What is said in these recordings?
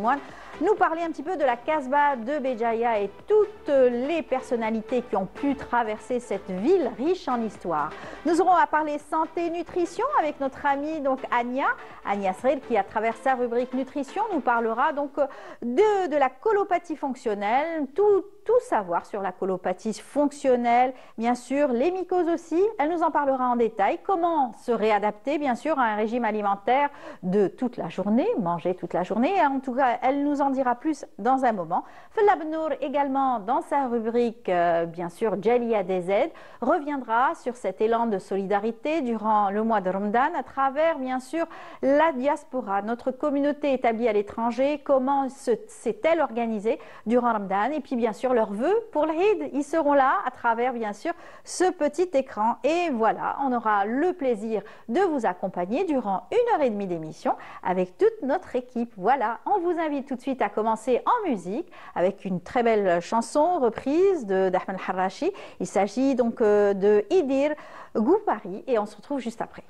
patrimoine, nous parler un petit peu de la Casbah de Béjaïa et toutes les personnalités qui ont pu traverser cette ville riche en histoire. Nous aurons à parler santé nutrition avec notre amie donc Ania Srel qui à travers sa rubrique nutrition nous parlera donc de la colopathie fonctionnelle, tout savoir sur la colopathie fonctionnelle, bien sûr, les mycoses aussi. Elle nous en parlera en détail. Comment se réadapter, bien sûr, à un régime alimentaire de toute la journée, manger toute la journée. En tout cas, elle nous en dira plus dans un moment. Fella Benour également, dans sa rubrique, bien sûr, Jalia DZ, reviendra sur cet élan de solidarité durant le mois de Ramadan à travers, bien sûr, la diaspora, notre communauté établie à l'étranger, comment s'est-elle organisée durant Ramadan et puis, bien sûr, leurs vœux pour l'Eid. Ils seront là à travers, bien sûr, ce petit écran. Et voilà, on aura le plaisir de vous accompagner durant 1h30 d'émission avec toute notre équipe. Voilà, on vous invite tout de suite à commencer en musique avec une très belle chanson reprise d'Ahmed Harrachi. Il s'agit donc de Idir Goupari et on se retrouve juste après.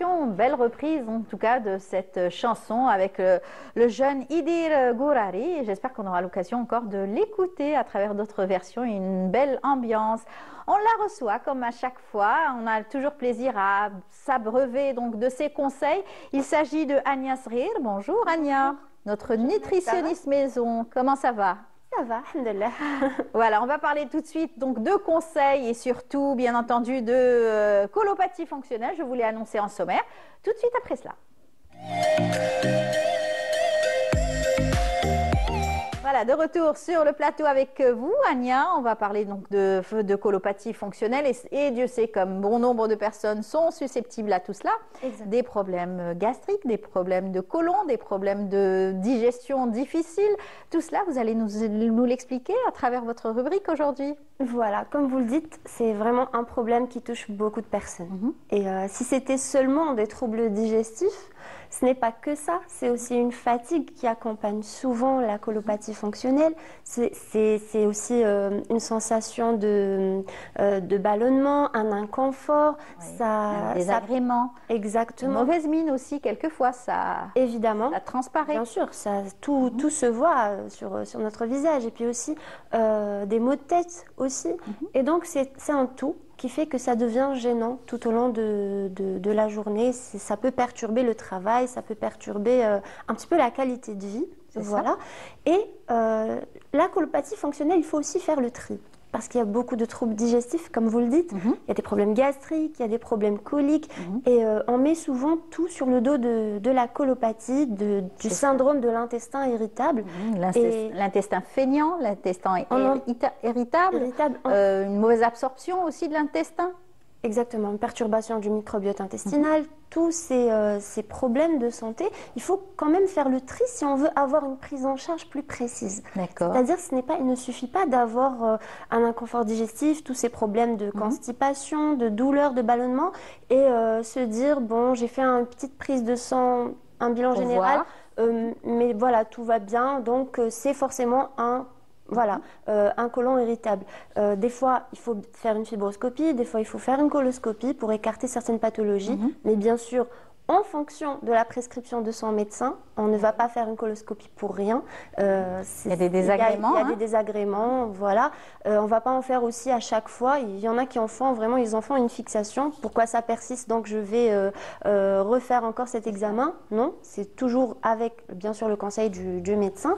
félicitations, belle reprise en tout cas de cette chanson avec le jeune Idir Gourari. J'espère qu'on aura l'occasion encore de l'écouter à travers d'autres versions, une belle ambiance. On la reçoit comme à chaque fois, on a toujours plaisir à s'abreuver donc de ses conseils. Il s'agit de Ania Srir. Bonjour Ania, notre nutritionniste maison. Comment ça va? Ça va, alhamdoulilah. Voilà, on va parler tout de suite donc de conseils et surtout, bien entendu, de colopathie fonctionnelle. Je vous l'ai annoncé en sommaire. Tout de suite après cela. Voilà, de retour sur le plateau avec vous, Ania. On va parler donc de colopathie fonctionnelle et Dieu sait comme bon nombre de personnes sont susceptibles à tout cela. Exactement. Des problèmes gastriques, des problèmes de côlon, des problèmes de digestion difficiles. Tout cela, vous allez nous l'expliquer à travers votre rubrique aujourd'hui. Voilà, comme vous le dites, c'est vraiment un problème qui touche beaucoup de personnes. Et si c'était seulement des troubles digestifs, ce n'est pas que ça, c'est aussi une fatigue qui accompagne souvent la colopathie fonctionnelle. C'est aussi une sensation de ballonnement, un inconfort. Oui, un désagrément. Exactement. Une mauvaise mine aussi, quelquefois, ça, évidemment, ça transparaît. Bien sûr, tout se voit sur notre visage. Et puis aussi des maux de tête aussi. Et donc, c'est un tout qui fait que ça devient gênant tout au long de la journée. Ça peut perturber le travail, ça peut perturber un petit peu la qualité de vie. Voilà. Et la colopathie fonctionnelle, il faut aussi faire le tri. Parce qu'il y a beaucoup de troubles digestifs, comme vous le dites. Il y a des problèmes gastriques, il y a des problèmes coliques. Et on met souvent tout sur le dos de la colopathie, du syndrome de l'intestin irritable. L'intestin feignant, l'intestin irritable, une mauvaise absorption aussi de l'intestin. Exactement, une perturbation du microbiote intestinal, tous ces problèmes de santé, il faut quand même faire le tri si on veut avoir une prise en charge plus précise. C'est-à-dire il ne suffit pas d'avoir un inconfort digestif, tous ces problèmes de constipation, de douleur, de ballonnement, et se dire, bon, j'ai fait une petite prise de sang, un bilan général, mais voilà, tout va bien, donc c'est forcément un côlon irritable. Des fois, il faut faire une fibroscopie, des fois, il faut faire une coloscopie pour écarter certaines pathologies. Mais bien sûr, en fonction de la prescription de son médecin, on ne va pas faire une coloscopie pour rien. Il y a des désagréments. Il y a des désagréments, voilà. On ne va pas en faire aussi à chaque fois. Il y en a qui en font vraiment, ils en font une fixation. Pourquoi ça persiste, donc je vais refaire encore cet examen? Non, c'est toujours avec, bien sûr, le conseil du médecin.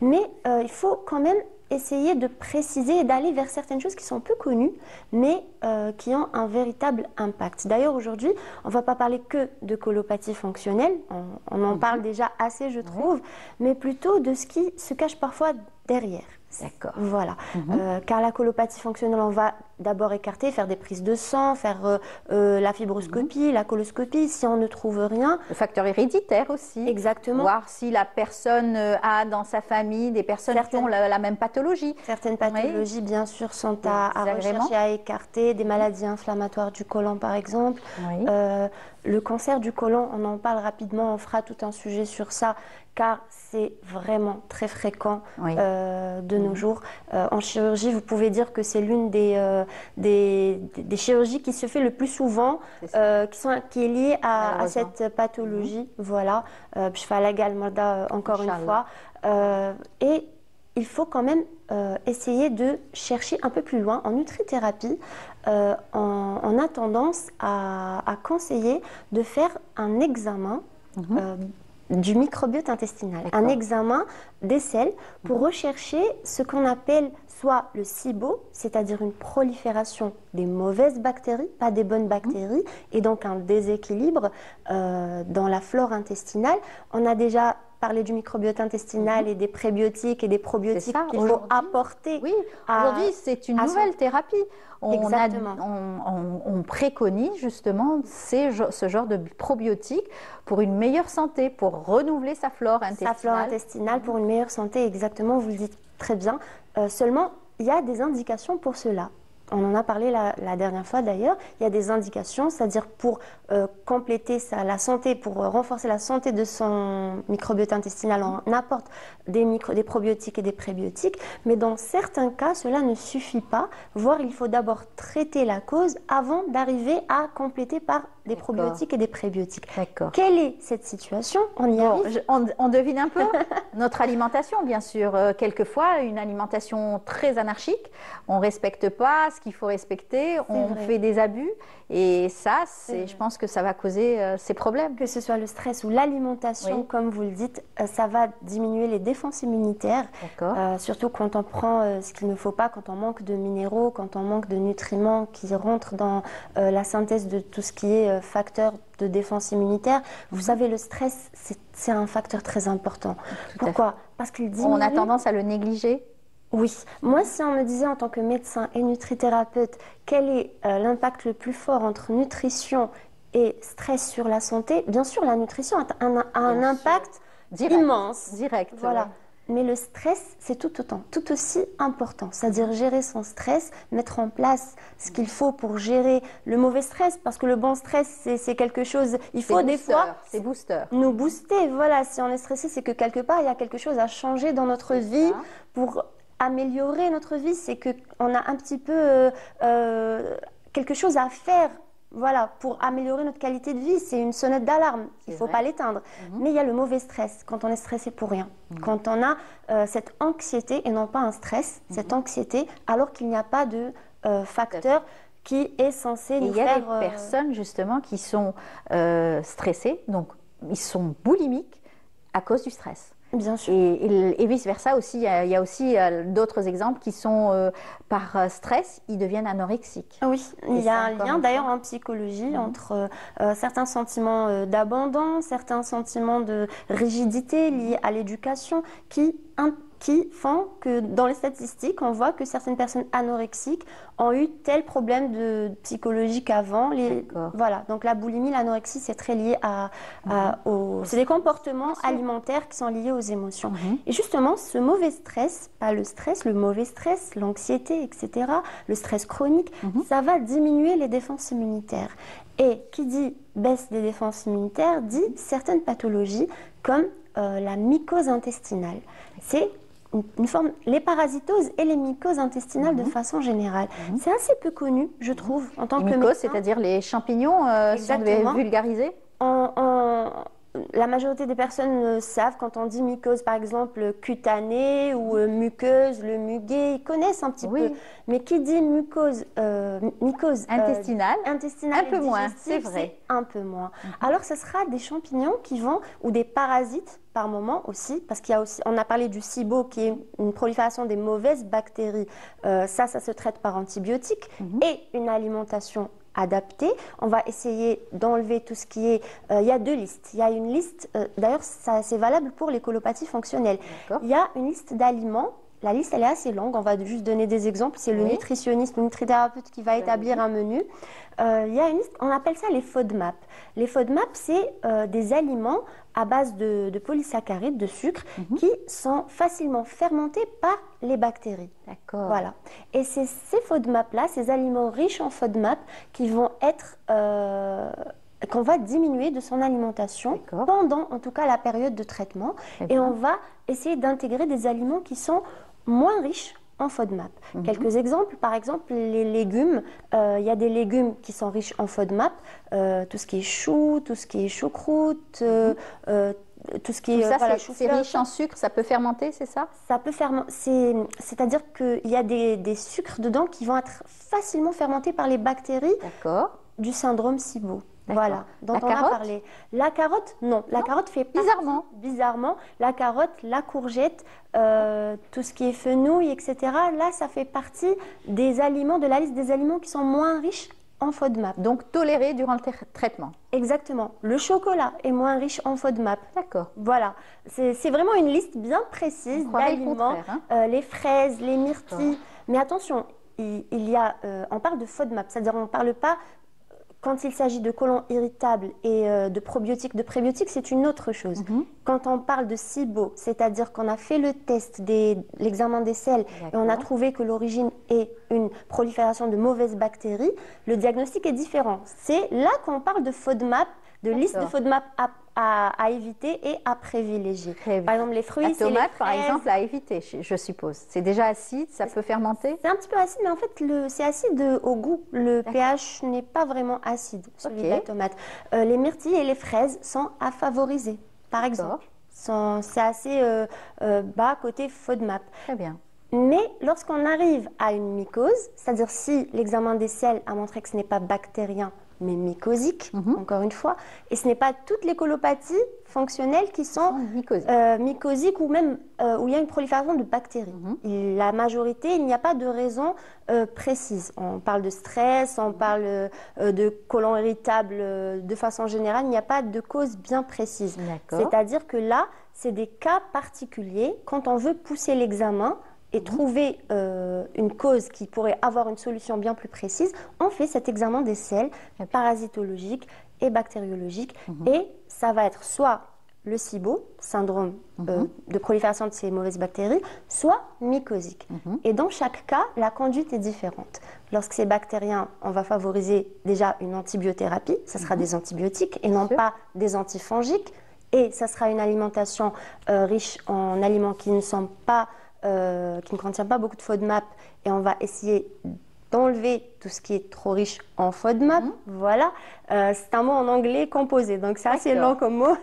Mais il faut quand même essayer de préciser et d'aller vers certaines choses qui sont peu connues, mais qui ont un véritable impact. D'ailleurs, aujourd'hui, on ne va pas parler que de colopathie fonctionnelle, on en parle déjà assez, je trouve, mais plutôt de ce qui se cache parfois derrière. D'accord. Voilà. Car la colopathie fonctionnelle, on va d'abord écarter, faire des prises de sang, faire la fibroscopie, la coloscopie, si on ne trouve rien. Le facteur héréditaire aussi. Exactement. Voir si la personne a dans sa famille des personnes qui ont la même pathologie. Certaines pathologies, bien sûr, sont à rechercher, à écarter. Des maladies inflammatoires du côlon, par exemple. Le cancer du côlon, on en parle rapidement, on fera tout un sujet sur ça, car c'est vraiment très fréquent de nos jours. En chirurgie, vous pouvez dire que c'est l'une des chirurgies qui se fait le plus souvent, qui est liée à cette pathologie. Voilà, encore une fois. Et il faut quand même essayer de chercher un peu plus loin. En nutrithérapie, on a tendance à conseiller de faire un examen du microbiote intestinal, un examen des selles pour rechercher ce qu'on appelle soit le SIBO, c'est-à-dire une prolifération des mauvaises bactéries, pas des bonnes bactéries, et donc un déséquilibre dans la flore intestinale. On a déjà parlé du microbiote intestinal et des prébiotiques et des probiotiques qu'il faut apporter. Oui, aujourd'hui c'est une nouvelle thérapie. On préconise justement ce genre de probiotiques pour une meilleure santé, pour renouveler sa flore intestinale. Sa flore intestinale pour une meilleure santé, exactement, vous le dites très bien. Seulement, il y a des indications pour cela. on en a parlé la dernière fois d'ailleurs, il y a des indications, c'est-à-dire pour compléter la santé, pour renforcer la santé de son microbiote intestinal, on apporte des probiotiques et des prébiotiques, mais dans certains cas, cela ne suffit pas, voire il faut d'abord traiter la cause avant d'arriver à compléter par des probiotiques et des prébiotiques. Quelle est cette situation? On y arrive? On devine un peu notre alimentation, bien sûr. Quelquefois, une alimentation très anarchique, on ne respecte pas ce qu'il faut respecter, on fait des abus, et ça, je pense que ça va causer ces problèmes. Que ce soit le stress ou l'alimentation, comme vous le dites, ça va diminuer les défenses immunitaires, surtout quand on prend ce qu'il ne faut pas, quand on manque de minéraux, quand on manque de nutriments qui rentrent dans la synthèse de tout ce qui est facteur de défense immunitaire. Vous savez, le stress, c'est un facteur très important. Pourquoi? Parce qu'il diminue... On a tendance à le négliger. Oui. Moi, si on me disait en tant que médecin et nutrithérapeute, quel est l'impact le plus fort entre nutrition et stress sur la santé, bien sûr, la nutrition a un impact immense. Direct. Voilà. Mais le stress, c'est tout aussi important. C'est-à-dire gérer son stress, mettre en place ce qu'il faut pour gérer le mauvais stress. Parce que le bon stress, c'est quelque chose... Il faut des fois nous booster. Voilà, si on est stressé, c'est que quelque part, il y a quelque chose à changer dans notre vie pour améliorer notre vie. C'est qu'on a un petit peu quelque chose à faire. Voilà, pour améliorer notre qualité de vie, c'est une sonnette d'alarme, il ne faut pas l'éteindre. Mais il y a le mauvais stress, quand on est stressé pour rien. Quand on a cette anxiété, et non pas un stress, cette anxiété, alors qu'il n'y a pas de facteur qui est censé nous faire... Il y a des personnes, justement, qui sont stressées, donc ils sont boulimiques à cause du stress. Bien sûr. Et vice-versa aussi, il y a aussi d'autres exemples qui sont, par stress, ils deviennent anorexiques. Oui, il y a un lien d'ailleurs en psychologie entre certains sentiments d'abandon, certains sentiments de rigidité liés à l'éducation qui font que dans les statistiques, on voit que certaines personnes anorexiques ont eu tel problème psychologique avant. Voilà, donc la boulimie, l'anorexie, c'est très lié c'est des comportements alimentaires qui sont liés aux émotions. Et justement, ce mauvais stress, pas le stress, le mauvais stress, l'anxiété, etc., le stress chronique, ça va diminuer les défenses immunitaires. Et qui dit baisse des défenses immunitaires dit certaines pathologies comme la mycose intestinale. C'est une forme, les parasitoses et les mycoses intestinales de façon générale. C'est assez peu connu, je trouve, en tant que médecin. Mycoses, c'est-à-dire les champignons, si on devait vulgariser? La majorité des personnes savent, quand on dit mycose, par exemple, cutanée ou muqueuse, le muguet, ils connaissent un petit peu. Mais qui dit mycose intestinale, un peu moins, c'est vrai. Un peu moins. Alors, ce sera des champignons qui vont, ou des parasites par moment aussi, parce qu'il y a aussi, on a parlé du SIBO qui est une prolifération des mauvaises bactéries. Ça se traite par antibiotiques et une alimentation adaptée. On va essayer d'enlever tout ce qui est... il y a deux listes. Il y a une liste, d'ailleurs c'est valable pour les colopathies fonctionnelles. Il y a une liste d'aliments. La liste, elle est assez longue. On va juste donner des exemples. C'est le nutritionniste, le nutrithérapeute qui va établir un menu. Il y a une liste, on appelle ça les FODMAP. Les FODMAP, c'est des aliments à base de polysaccharides, de sucre, qui sont facilement fermentés par les bactéries. D'accord. Voilà. Et c'est ces FODMAP-là, ces aliments riches en FODMAP, qui vont être... qu'on va diminuer de son alimentation pendant, en tout cas, la période de traitement. Et on va essayer d'intégrer des aliments qui sont moins riches en FODMAP. Quelques exemples, par exemple, les légumes. Il y a des légumes qui sont riches en FODMAP, tout ce qui est chou, tout ce qui est choucroute, tout ce qui est c'est riche en sucre, ça peut fermenter, c'est ça? Ça peut fermenter, c'est-à-dire qu'il y a des sucres dedans qui vont être facilement fermentés par les bactéries du syndrome SIBO. Voilà, dont on a parlé. La carotte, non. La carotte fait partie, bizarrement, la carotte, la courgette, tout ce qui est fenouil, etc. Là, ça fait partie des aliments, de la liste des aliments qui sont moins riches en FODMAP. Donc tolérés durant le traitement. Exactement. Le chocolat est moins riche en FODMAP. D'accord. Voilà. C'est vraiment une liste bien précise d'aliments. Les fraises, les myrtilles. Mais attention, on parle de FODMAP, c'est-à-dire on ne parle pas quand il s'agit de côlon irritable et de probiotiques, de prébiotiques, c'est une autre chose. Quand on parle de SIBO, c'est-à-dire qu'on a fait le test l'examen des selles et on a trouvé que l'origine est une prolifération de mauvaises bactéries, le diagnostic est différent. C'est là qu'on parle de FODMAP, de liste de FODMAP à éviter et à privilégier. Par exemple, les fruits, la tomate, par exemple, à éviter, je suppose. C'est déjà acide, ça peut fermenter? C'est un petit peu acide, mais en fait, c'est acide au goût. Le pH n'est pas vraiment acide, celui de la tomate. Les myrtilles et les fraises sont à favoriser, par exemple. C'est assez bas côté FODMAP. Très bien. Mais lorsqu'on arrive à une mycose, c'est-à-dire si l'examen des selles a montré que ce n'est pas bactérien, mais mycosique, encore une fois, et ce n'est pas toutes les colopathies fonctionnelles qui sont mycosiques ou même où il y a une prolifération de bactéries. La majorité, il n'y a pas de raison précise. On parle de stress, on parle de côlon irritable de façon générale, il n'y a pas de cause bien précise. C'est-à-dire que là, c'est des cas particuliers. Quand on veut pousser l'examen, et trouver une cause qui pourrait avoir une solution bien plus précise, on fait cet examen des selles parasitologiques et bactériologiques. Et ça va être soit le SIBO, syndrome de prolifération de ces mauvaises bactéries, soit mycosique. Et dans chaque cas, la conduite est différente. Lorsque c'est bactérien, on va favoriser déjà une antibiothérapie, ça sera des antibiotiques et non pas des antifongiques. Et ça sera une alimentation riche en aliments qui ne sont pas qui ne contient pas beaucoup de FODMAP et on va essayer d'enlever tout ce qui est trop riche en FODMAP. Voilà, c'est un mot en anglais composé, donc c'est assez long comme mot.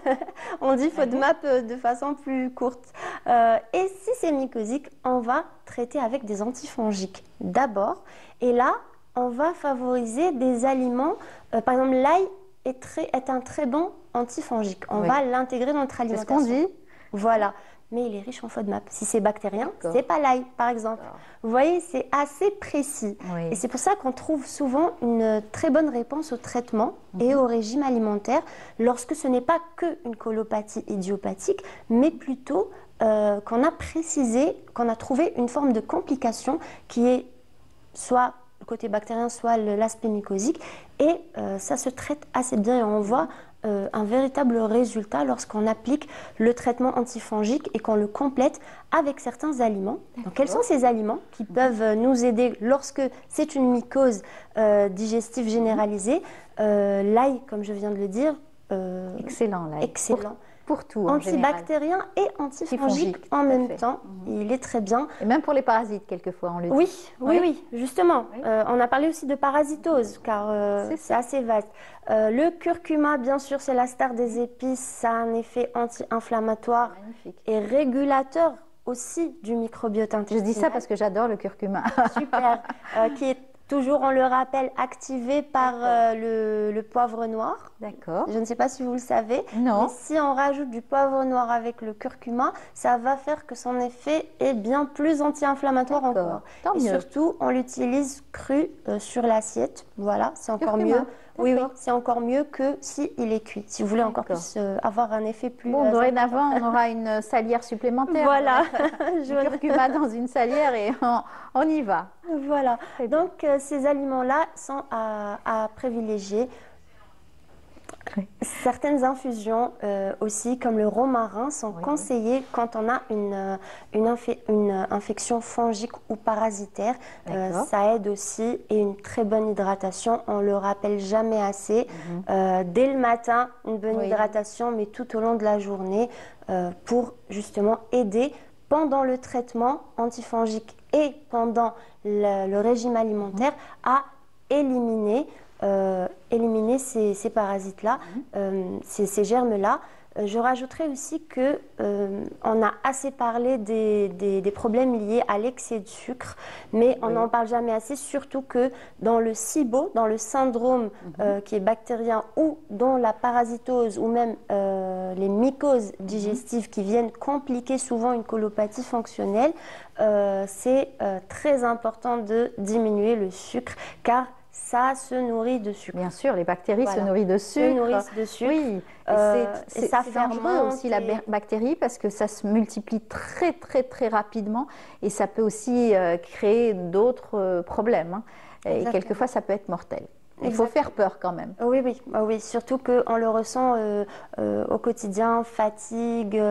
On dit FODMAP de façon plus courte. Et si c'est mycosique, on va traiter avec des antifongiques d'abord. Et là, on va favoriser des aliments, par exemple l'ail est un très bon antifongique. On va l'intégrer dans notre alimentation. C'est ce qu'on dit. Voilà. Mais il est riche en FODMAP. Si c'est bactérien, c'est pas l'ail, par exemple. Vous voyez, c'est assez précis. Et c'est pour ça qu'on trouve souvent une très bonne réponse au traitement et au régime alimentaire lorsque ce n'est pas qu'une colopathie idiopathique, mais plutôt qu'on a précisé, qu'on a trouvé une forme de complication qui est soit le côté bactérien, soit l'aspect mycosique. Et ça se traite assez bien et on voit un véritable résultat lorsqu'on applique le traitement antifongique et qu'on le complète avec certains aliments. Donc, quels sont ces aliments qui peuvent nous aider lorsque c'est une mycose digestive généralisée? L'ail, comme je viens de le dire. Excellent, l'ail. Excellent. Pour tout, antibactérien et antifongique en même temps. Il est très bien. Et même pour les parasites, quelquefois, on le dit. Oui, justement. On a parlé aussi de parasitose, car c'est assez vaste. Le curcuma, bien sûr, c'est la star des épices. Ça a un effet anti-inflammatoire et régulateur aussi du microbiote intestinal. Je dis ça parce que j'adore le curcuma. Super. Qui est toujours, on le rappelle, activé par le poivre noir. D'accord. Je ne sais pas si vous le savez. Non. Mais si on rajoute du poivre noir avec le curcuma, ça va faire que son effet est bien plus anti-inflammatoire encore. Tant et mieux. surtout, on l'utilise cru sur l'assiette. Voilà, c'est encore mieux. Oui, c'est encore mieux que s'il est cuit. Si vous voulez encore plus avoir un effet plus... Bon, dorénavant, on aura une salière supplémentaire. Voilà. Du curcuma dans une salière et on y va. Voilà. Donc, ces aliments-là sont à privilégier. Certaines infusions aussi, comme le romarin, sont conseillées quand on a une infection fongique ou parasitaire. Ça aide aussi et une très bonne hydratation. On ne le rappelle jamais assez. Dès le matin, une bonne hydratation, mais tout au long de la journée pour justement aider pendant le traitement antifongique et pendant le régime alimentaire à éliminer ces parasites-là, ces germes-là. Je rajouterais aussi que on a assez parlé des problèmes liés à l'excès de sucre, mais on n'en parle jamais assez, surtout que dans le SIBO, dans le syndrome qui est bactérien ou dans la parasitose ou même les mycoses digestives qui viennent compliquer souvent une colopathie fonctionnelle, c'est très important de diminuer le sucre car ça se nourrit de sucre. Bien sûr, les bactéries se nourrissent de sucre. Se nourrissent de sucre. Oui, et ça dangereux aussi la bactérie parce que ça se multiplie très très très rapidement et ça peut aussi créer d'autres problèmes. Et quelquefois, ça peut être mortel. Il faut faire peur quand même. Oui, oui, oui. Surtout qu'on le ressent au quotidien, fatigue,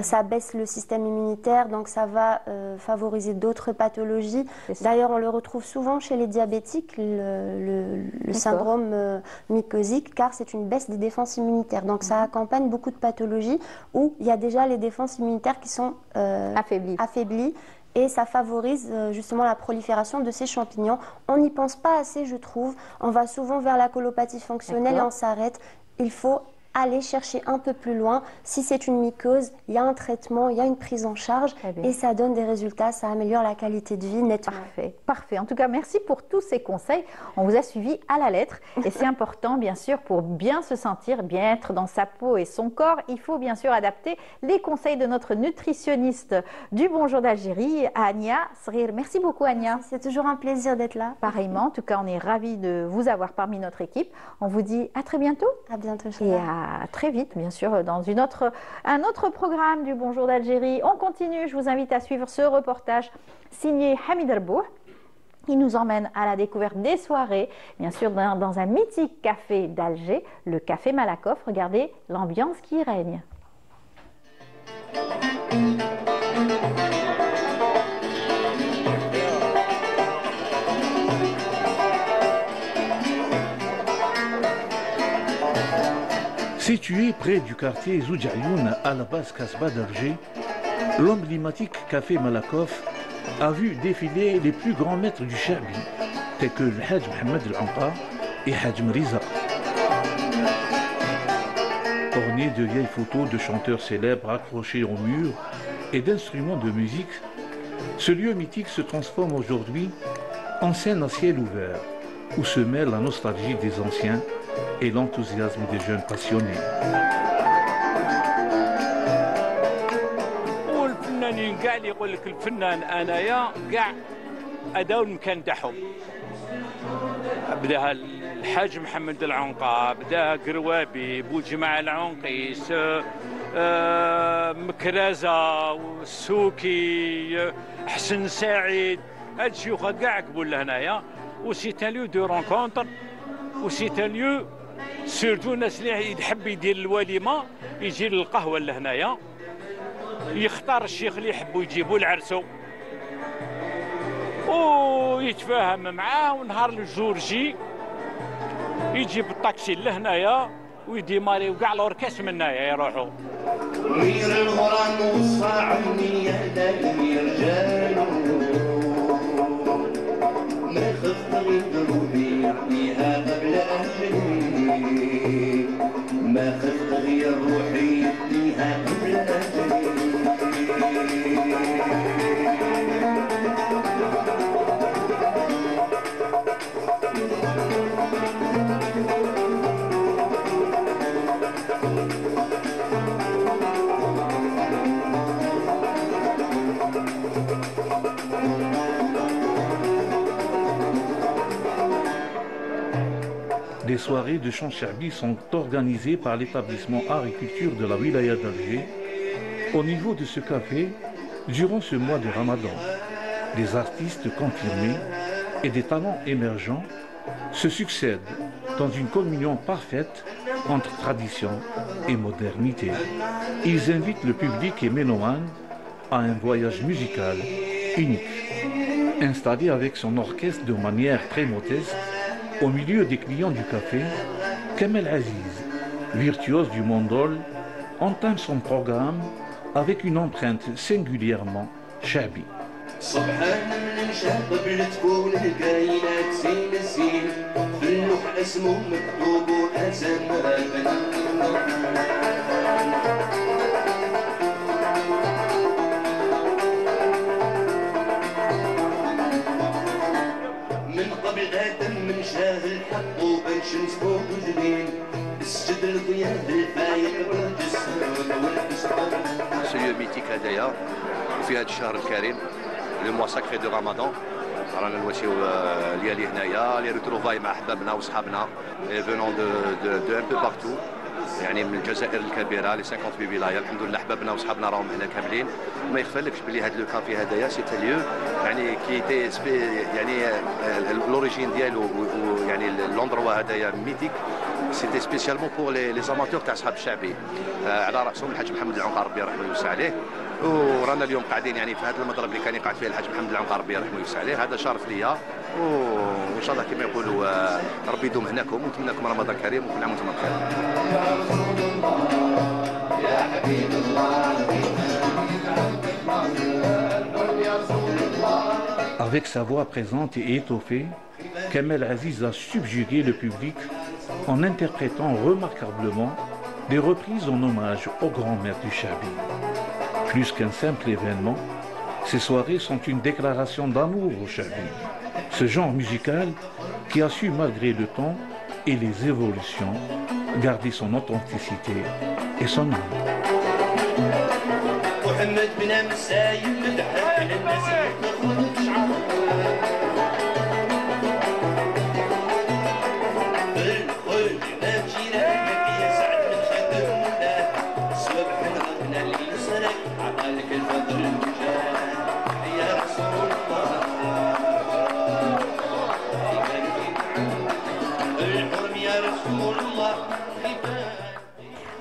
ça baisse le système immunitaire, donc ça va favoriser d'autres pathologies. D'ailleurs, on le retrouve souvent chez les diabétiques, le syndrome mycosique, car c'est une baisse des défenses immunitaires. Donc ça accompagne beaucoup de pathologies où il y a déjà les défenses immunitaires qui sont affaiblies. Et ça favorise justement la prolifération de ces champignons. On n'y pense pas assez, je trouve. On va souvent vers la colopathie fonctionnelle et on s'arrête. Il faut aller chercher un peu plus loin. Si c'est une mycose, il y a un traitement, il y a une prise en charge et ça donne des résultats, ça améliore la qualité de vie nettement. Parfait, parfait. En tout cas, merci pour tous ces conseils. On vous a suivi à la lettre et c'est important, bien sûr, pour bien se sentir, bien être dans sa peau et son corps. Il faut bien sûr adapter les conseils de notre nutritionniste du Bonjour d'Algérie, Ania Srir. Merci beaucoup, Ania. C'est toujours un plaisir d'être là. Pareillement, en tout cas, on est ravis de vous avoir parmi notre équipe. On vous dit à très bientôt. À bientôt, et à très vite, bien sûr, dans un autre programme du Bonjour d'Algérie. On continue, je vous invite à suivre ce reportage signé Hamid Erbouh. Il nous emmène à la découverte des soirées, bien sûr, dans un mythique café d'Alger, le Café Malakoff. Regardez l'ambiance qui y règne. Situé près du quartier Zoujayoun à la base Casbah d'Alger, l'emblématique Café Malakoff a vu défiler les plus grands maîtres du Chabi, tels que le Hajj Mohamed Al-Anqa et Hajj Mriza. Orné de vieilles photos de chanteurs célèbres accrochés au mur et d'instruments de musique, ce lieu mythique se transforme aujourd'hui en scène à ciel ouvert, où se mêle la nostalgie des anciens et l'enthousiasme des jeunes passionnés. والفنانين كاع اللي يقول لك الفنان انايا كاع اداو المكان تاعهم. بداها الحاج محمد العنقا، بداها قروابي، بوجماعة العنقيس، مكرازة والسوكي، حسن سعيد، هاد الشيوخ كاع قبول لهنايا. وسي ان ليو دو رونكونتر وسي ان ليو سيرتو الناس اللي يحب يدير الوليمه يجي للقهوه لهنايا يختار الشيخ اللي يحبوا يجيبوا لعرسو ويتفاهم معاه، ونهار الجورجي يجيب الطاكسي لهنايا ويديماريو كاع لوركاس من هنايا يروحوا. مير الغرام والصاع النية دايم يرجالو ما خفت غير دروبي يعطيها قبل أجلي، ما خفت غير روحي يعطيها قبل أجلي. Des soirées de chant Chabi sont organisées par l'établissement Art et Culture de la Wilaya d'Alger. Au niveau de ce café, durant ce mois de Ramadan, des artistes confirmés et des talents émergents se succèdent dans une communion parfaite entre tradition et modernité. Ils invitent le public et mélomanes à un voyage musical unique. Installé avec son orchestre de manière très modeste, au milieu des clients du café, Kamel Aziz, virtuose du mandol, entame son programme avec une empreinte singulièrement chabi. Ce lieu mythique هدايا وفي هذا الشهر الكريم لو موا ساكري دو رمضان رانا نواسيو ليالي هنايا لي ريتروفاي مع احبابنا وصحابنا فينون دو ان بو بارتو يعني من الجزائر الكبيره لي 58 ولايه. الحمد لله احبابنا وصحابنا راهم هنا كاملين. ما يخفالكش بلي هذا لو كافي هذايا سي ليو يعني كي تي يعني لوريجين ديالو ويعني لوندروا هذايا ميتيك. سيتي سبيسيالمون بور لي زاماتور تاع اصحاب الشعبي، على راسهم الحاج محمد العنقا ربي يرحمه ويوسع عليه. ورانا اليوم قاعدين يعني في هذا المضرب اللي كان يقعد فيه الحاج محمد العنقا ربي يرحمه ويوسع عليه. هذا شرف ليا، وان شاء الله كما يقولوا ربي يدوم هناكم ونتمنى لكم رمضان كريم وكل عام وانتم بخير. يا حبيب الله. Avec sa voix présente et étoffée, Kamel Aziz a subjugué le public en interprétant remarquablement des reprises en hommage au grand maître du Chabi. Plus qu'un simple événement, ces soirées sont une déclaration d'amour au Chabi. Ce genre musical qui a su, malgré le temps et les évolutions, garder son authenticité et son âme.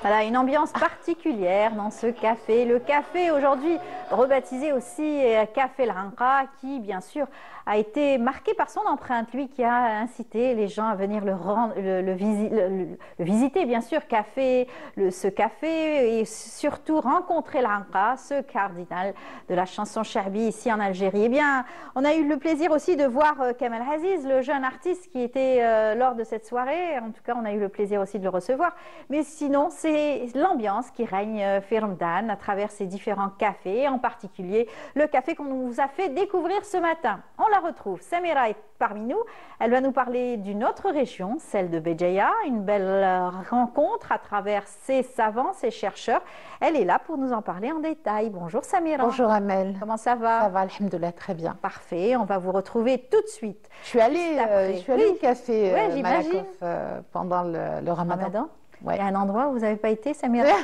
Voilà, une ambiance particulière dans ce café. Le café aujourd'hui rebaptisé aussi Café l'Anqa, qui bien sûr a été marqué par son empreinte, lui qui a incité les gens à venir le visiter, bien sûr, ce café, et surtout rencontrer l'Anqa, ce cardinal de la chanson Charbi ici en Algérie. Eh bien, on a eu le plaisir aussi de voir Kamel Aziz, le jeune artiste qui était lors de cette soirée. En tout cas, on a eu le plaisir aussi de le recevoir. Mais sinon, c'est l'ambiance qui règne Firmdan à travers ces différents cafés, en particulier le café qu'on nous a fait découvrir ce matin. On la retrouve, Samira est parmi nous. Elle va nous parler d'une autre région, celle de Béjaïa, une belle rencontre à travers ces savants, ces chercheurs. Elle est là pour nous en parler en détail. Bonjour Samira. Bonjour Amel. Comment ça va? Ça va, alhamdoulilah, très bien. Parfait, on va vous retrouver tout de suite. Je suis allée au café j'imagine. pendant le Ramadan. Ouais. Il y a un endroit où vous n'avez pas été, Samira?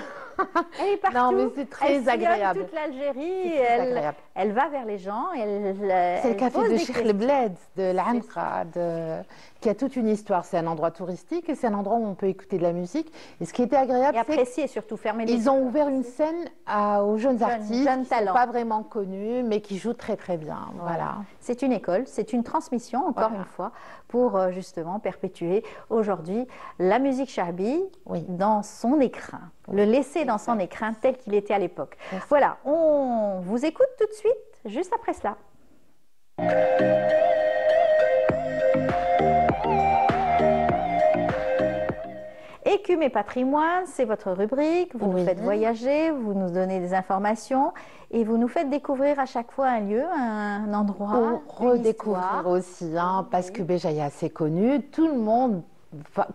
Elle est partout. Non, mais c'est très agréable. Toute l'Algérie, elle va vers les gens. C'est le café de Cheikh El Bled, de l'Anqa, qui a toute une histoire. C'est un endroit touristique et c'est un endroit où on peut écouter de la musique. Et ce qui était agréable, c'est apprécier surtout, fermer les yeux. Ils ont ouvert une scène aux jeunes artistes qui ne sont pas vraiment connus, mais qui jouent très très bien. Voilà. C'est une école, c'est une transmission, encore une fois, pour justement perpétuer aujourd'hui la musique charbi dans son écrin. Le laisser dans son écrin tel qu'il était à l'époque. Voilà, on vous écoute tout de suite, juste après cela. Écume et patrimoine, c'est votre rubrique. Vous nous faites voyager, vous nous donnez des informations et vous nous faites découvrir à chaque fois un lieu, un endroit, redécouvrir aussi, parce que Béjaïa c'est connu, tout le monde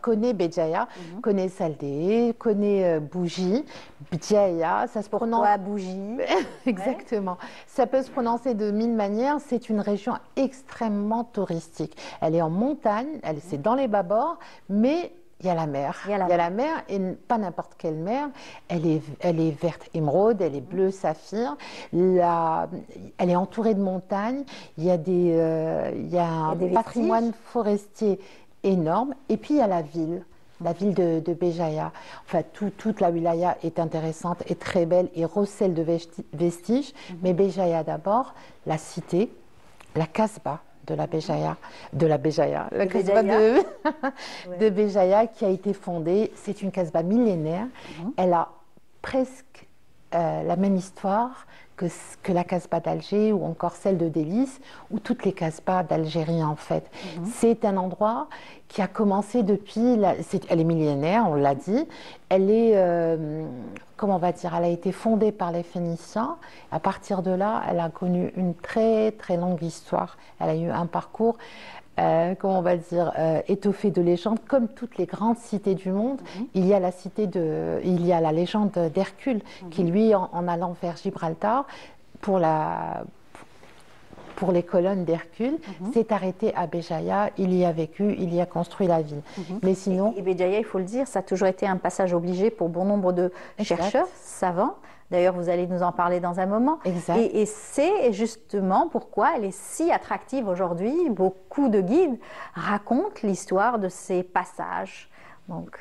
connaît Béjaïa, connaît Saldé, connaît Bougie, Béjaïa, ça se prononce... Bougie. Exactement. Ça peut se prononcer de mille manières, c'est une région extrêmement touristique. Elle est en montagne, c'est dans les bas-bords, mais il y a la mer. Il y a la mer, et pas n'importe quelle mer. Elle est verte émeraude, elle est bleue saphir. Elle est entourée de montagnes. Il y a un patrimoine forestier énorme. Et puis il y a la ville de Béjaïa. Enfin, toute la wilaya est intéressante et très belle et recèle de vestiges. Mais Béjaïa d'abord, la cité, la Kasbah de la Béjaïa, la Kasbah de Béjaïa qui a été fondée. C'est une Kasbah millénaire. Elle a presque la même histoire que la Kasbah d'Alger ou encore celle de Délice ou toutes les Kasbahs d'Algérie en fait. C'est un endroit qui a commencé depuis, elle est millénaire, on l'a dit, elle est, comment on va dire, elle a été fondée par les Phéniciens. À partir de là, elle a connu une très très longue histoire. Elle a eu un parcours comment on va dire, étoffé de légendes, comme toutes les grandes cités du monde. Il y a la légende d'Hercule, qui lui, en allant vers Gibraltar, pour pour les colonnes d'Hercule, s'est arrêté à Béjaïa, il y a vécu, il y a construit la ville. Mais sinon... Et Béjaïa, il faut le dire, ça a toujours été un passage obligé pour bon nombre de chercheurs, savants. D'ailleurs, vous allez nous en parler dans un moment. Exact. Et c'est justement pourquoi elle est si attractive aujourd'hui. Beaucoup de guides racontent l'histoire de ces passages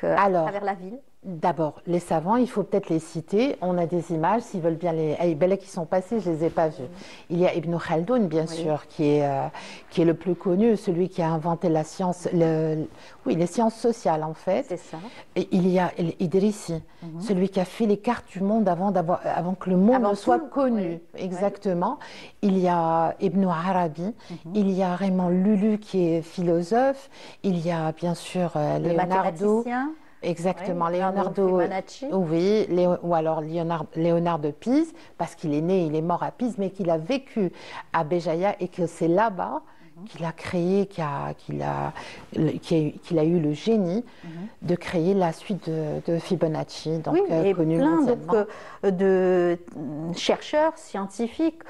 à travers la ville. D'abord, les savants, il faut peut-être les citer. On a des images, s'ils veulent bien les... qui sont passées, je ne les ai pas vues. Il y a Ibn Khaldoun, bien sûr, qui est le plus connu, celui qui a inventé la science, les sciences sociales, en fait. C'est ça. Et il y a Idrissi, celui qui a fait les cartes du monde avant que le monde ne soit connu. Exactement. Il y a Ibn Arabi, il y a Raymond Lulu, qui est philosophe. Il y a, bien sûr, Leonardo. Exactement, oui, Leonardo, oui, ou alors Léonard de Pise, parce qu'il est né, il est mort à Pise, mais qu'il a vécu à Béjaïa et que c'est là-bas qu'il a créé, qu'il a eu le génie de créer la suite de Fibonacci, donc et connue plein mondialement. de chercheurs scientifiques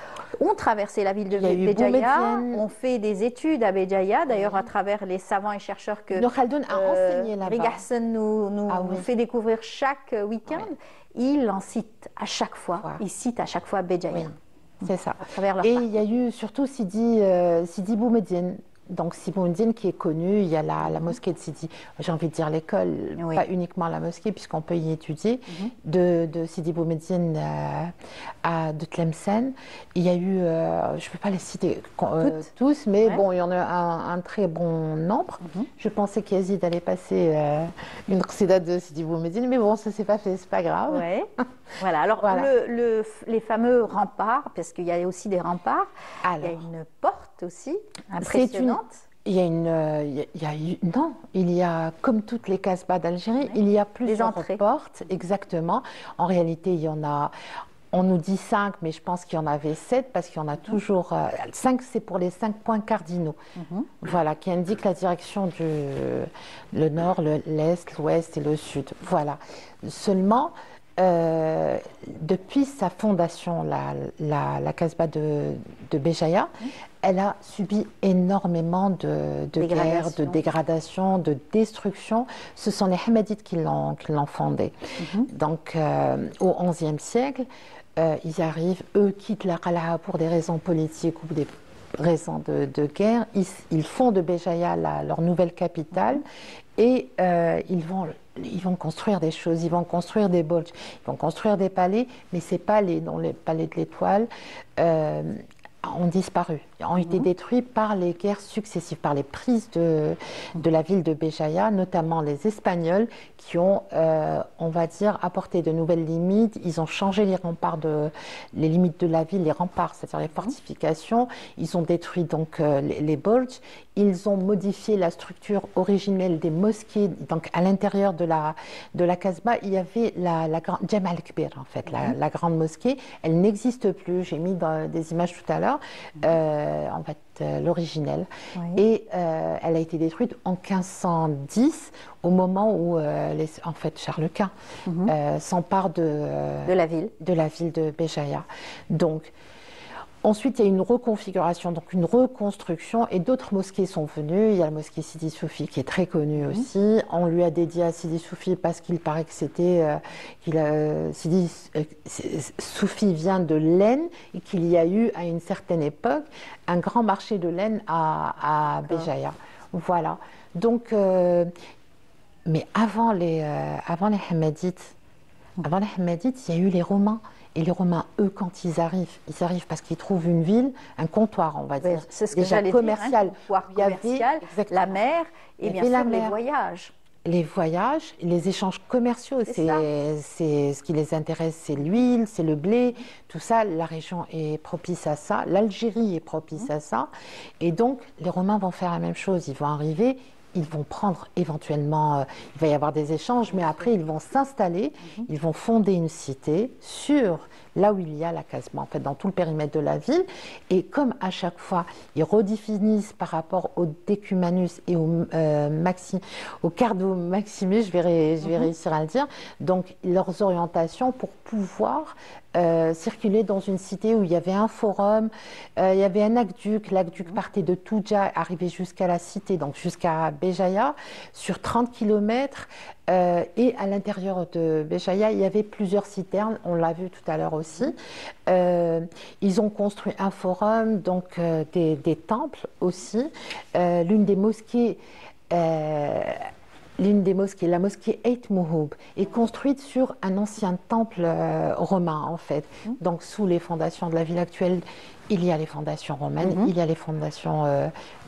ont traversé la ville de Béjaïa, ont fait des études à Béjaïa, d'ailleurs à travers les savants et chercheurs que Khaldoun a enseigné là-bas. Rigarson nous fait découvrir chaque week-end. Il en cite à chaque fois, il cite à chaque fois Béjaïa. Oui. C'est ça. Et il y a eu surtout Sidi Boumediene. Donc Sidi Boumediene qui est connu, il y a la mosquée de Sidi, j'ai envie de dire l'école, pas uniquement la mosquée puisqu'on peut y étudier, de Sidi Boumediene de Tlemcen. Il y a eu, je ne peux pas les citer tous, mais bon, il y en a un très bon nombre. Je pensais qu'Yazid allait passer une qsida de Sidi Boumediene, mais bon, ça ne s'est pas fait, c'est pas grave. Ouais. Voilà, alors les fameux remparts, parce qu'il y a aussi des remparts, il y a une porte aussi impressionnante. Il y a, comme toutes les casbahs d'Algérie, il y a plusieurs portes, exactement. En réalité, il y en a, on nous dit 5, mais je pense qu'il y en avait 7, parce qu'il y en a toujours... 5, c'est pour les 5 points cardinaux, voilà, qui indiquent la direction le nord, l'est, l'ouest et le sud. Voilà. Seulement... depuis sa fondation, la Casbah de Béjaïa, elle a subi énormément de guerres, de dégradations, de destructions. Ce sont les Hamadites qui l'ont fondée. Donc, au XIe siècle, ils arrivent, eux quittent la Qal'a pour des raisons politiques ou des raisons de guerre. Ils font de Béjaïa leur nouvelle capitale et ils vont construire des choses, ils vont construire des bolges, ils vont construire des palais, mais ces palais, dont les palais de l'Étoile, ont disparu, ont été détruits par les guerres successives, par les prises de la ville de Béjaïa, notamment les Espagnols qui ont, on va dire, apporté de nouvelles limites. Ils ont changé les remparts, les limites de la ville, les remparts, c'est-à-dire les fortifications. Ils ont détruit donc les bolges. Ils ont modifié la structure originelle des mosquées. Donc à l'intérieur de la Casbah, il y avait la grande Jama al-Kbir, en fait, la grande mosquée. Elle n'existe plus. J'ai mis des images tout à l'heure. En fait, l'originelle. Et elle a été détruite en 1510, au moment où en fait, Charles Quint s'empare de la ville de Béjaïa. Donc, ensuite, il y a une reconfiguration, donc une reconstruction, et d'autres mosquées sont venues. Il y a la mosquée Sidi Soufi qui est très connue aussi. On lui a dédié à Sidi Soufi parce qu'il paraît que c'était... Sidi Soufi vient de laine et qu'il y a eu à une certaine époque un grand marché de laine à Béjaïa. Voilà. Donc, mais avant les Hamadites, il y a eu les Romains. Et les Romains, eux, quand ils arrivent parce qu'ils trouvent une ville, un comptoir, on va dire, c'est ce que déjà commercial. Dire, un comptoir commercial, la mer et bien sûr les voyages. Les voyages, les échanges commerciaux, c'est ce qui les intéresse, c'est l'huile, c'est le blé, tout ça, la région est propice à ça, l'Algérie est propice à ça. Et donc, les Romains vont faire la même chose, ils vont arriver, ils vont prendre éventuellement, il va y avoir des échanges, mais après ils vont s'installer, ils vont fonder une cité sur là où il y a la Casbah, en fait, dans tout le périmètre de la ville. Et comme à chaque fois, ils redéfinissent par rapport au Decumanus et au Cardo Maximus, je vais réussir à le dire, donc leurs orientations pour pouvoir circulait dans une cité où il y avait un forum, il y avait un aqueduc. L'aqueduc partait de Touja, arrivait jusqu'à la cité, donc jusqu'à Béjaïa, sur 30 km. Et à l'intérieur de Béjaïa, il y avait plusieurs citernes, on l'a vu tout à l'heure aussi. Ils ont construit un forum, donc des temples aussi. L'une des mosquées, la mosquée Eit Mouhoub, est construite sur un ancien temple romain, en fait. Donc, sous les fondations de la ville actuelle, il y a les fondations romaines, il y a les fondations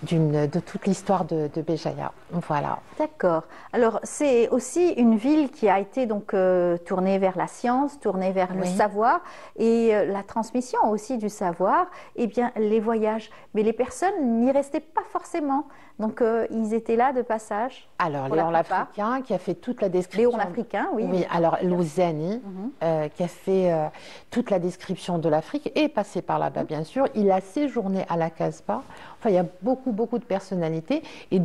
de toute l'histoire de Béjaïa. Voilà. D'accord. Alors, c'est aussi une ville qui a été donc tournée vers la science, tournée vers le savoir et la transmission aussi du savoir. Et bien, les voyages. Mais les personnes n'y restaient pas forcément. Donc, ils étaient là de passage. Alors, Léon l'Africain qui a fait toute la description. Léon l'Africain, oui. Oui, alors Louzani qui a fait toute la description de l'Afrique est passé par là-bas, bien sûr. Il a séjourné à la Casbah. Enfin, il y a beaucoup de personnalités. Et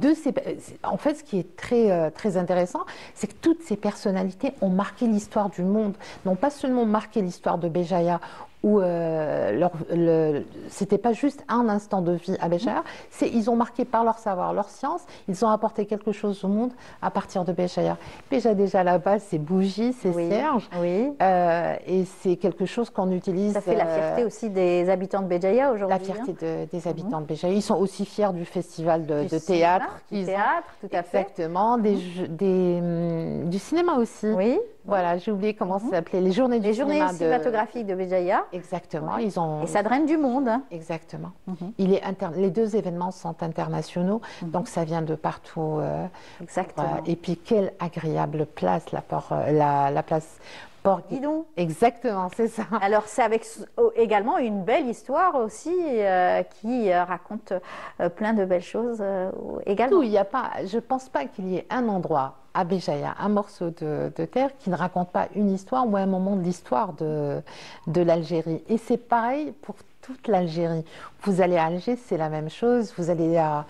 en fait, ce qui est très intéressant, c'est que toutes ces personnalités ont marqué l'histoire du monde. N'ont pas seulement marqué l'histoire de Béjaïa, où c'était pas juste un instant de vie à Béjaïa, ils ont marqué par leur savoir, leur science, ils ont apporté quelque chose au monde à partir de Béjaïa. Déjà là-bas, c'est bougie, c'est cierge, et c'est quelque chose qu'on utilise. Ça fait la fierté aussi des habitants de Béjaïa aujourd'hui. La fierté des habitants de Béjaïa. Ils sont aussi fiers du festival de théâtre. Du théâtre, tout à fait. Exactement, du cinéma aussi. Oui. Voilà, j'ai oublié comment ça s'appelait, les journées cinématographiques de Béjaïa. Exactement. Et ça draine du monde. Hein. Exactement. Les deux événements sont internationaux, donc ça vient de partout. Exactement. Et puis, quelle agréable place, la place Port-Guidon. Exactement, c'est ça. Alors, c'est avec également une belle histoire aussi qui raconte plein de belles choses également. Je ne pense pas qu'il y ait un endroit à Béjaïa, un morceau de terre qui ne raconte pas une histoire ou un moment de l'histoire de l'Algérie. Et c'est pareil pour toute l'Algérie. Vous allez à Alger, c'est la même chose. Vous allez à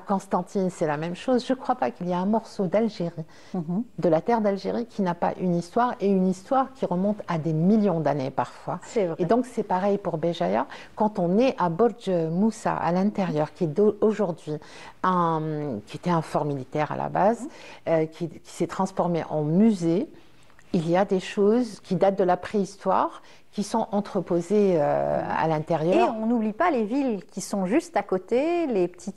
Constantine, c'est la même chose. Je ne crois pas qu'il y ait un morceau d'Algérie, de la terre d'Algérie, qui n'a pas une histoire, et une histoire qui remonte à des millions d'années parfois. C'est vrai. Et donc c'est pareil pour Béjaïa. Quand on est à Borj Moussa, à l'intérieur, qui est aujourd'hui qui était un fort militaire à la base, qui s'est transformé en musée, il y a des choses qui datent de la préhistoire, qui sont entreposées à l'intérieur. Et on n'oublie pas les villes qui sont juste à côté, les petits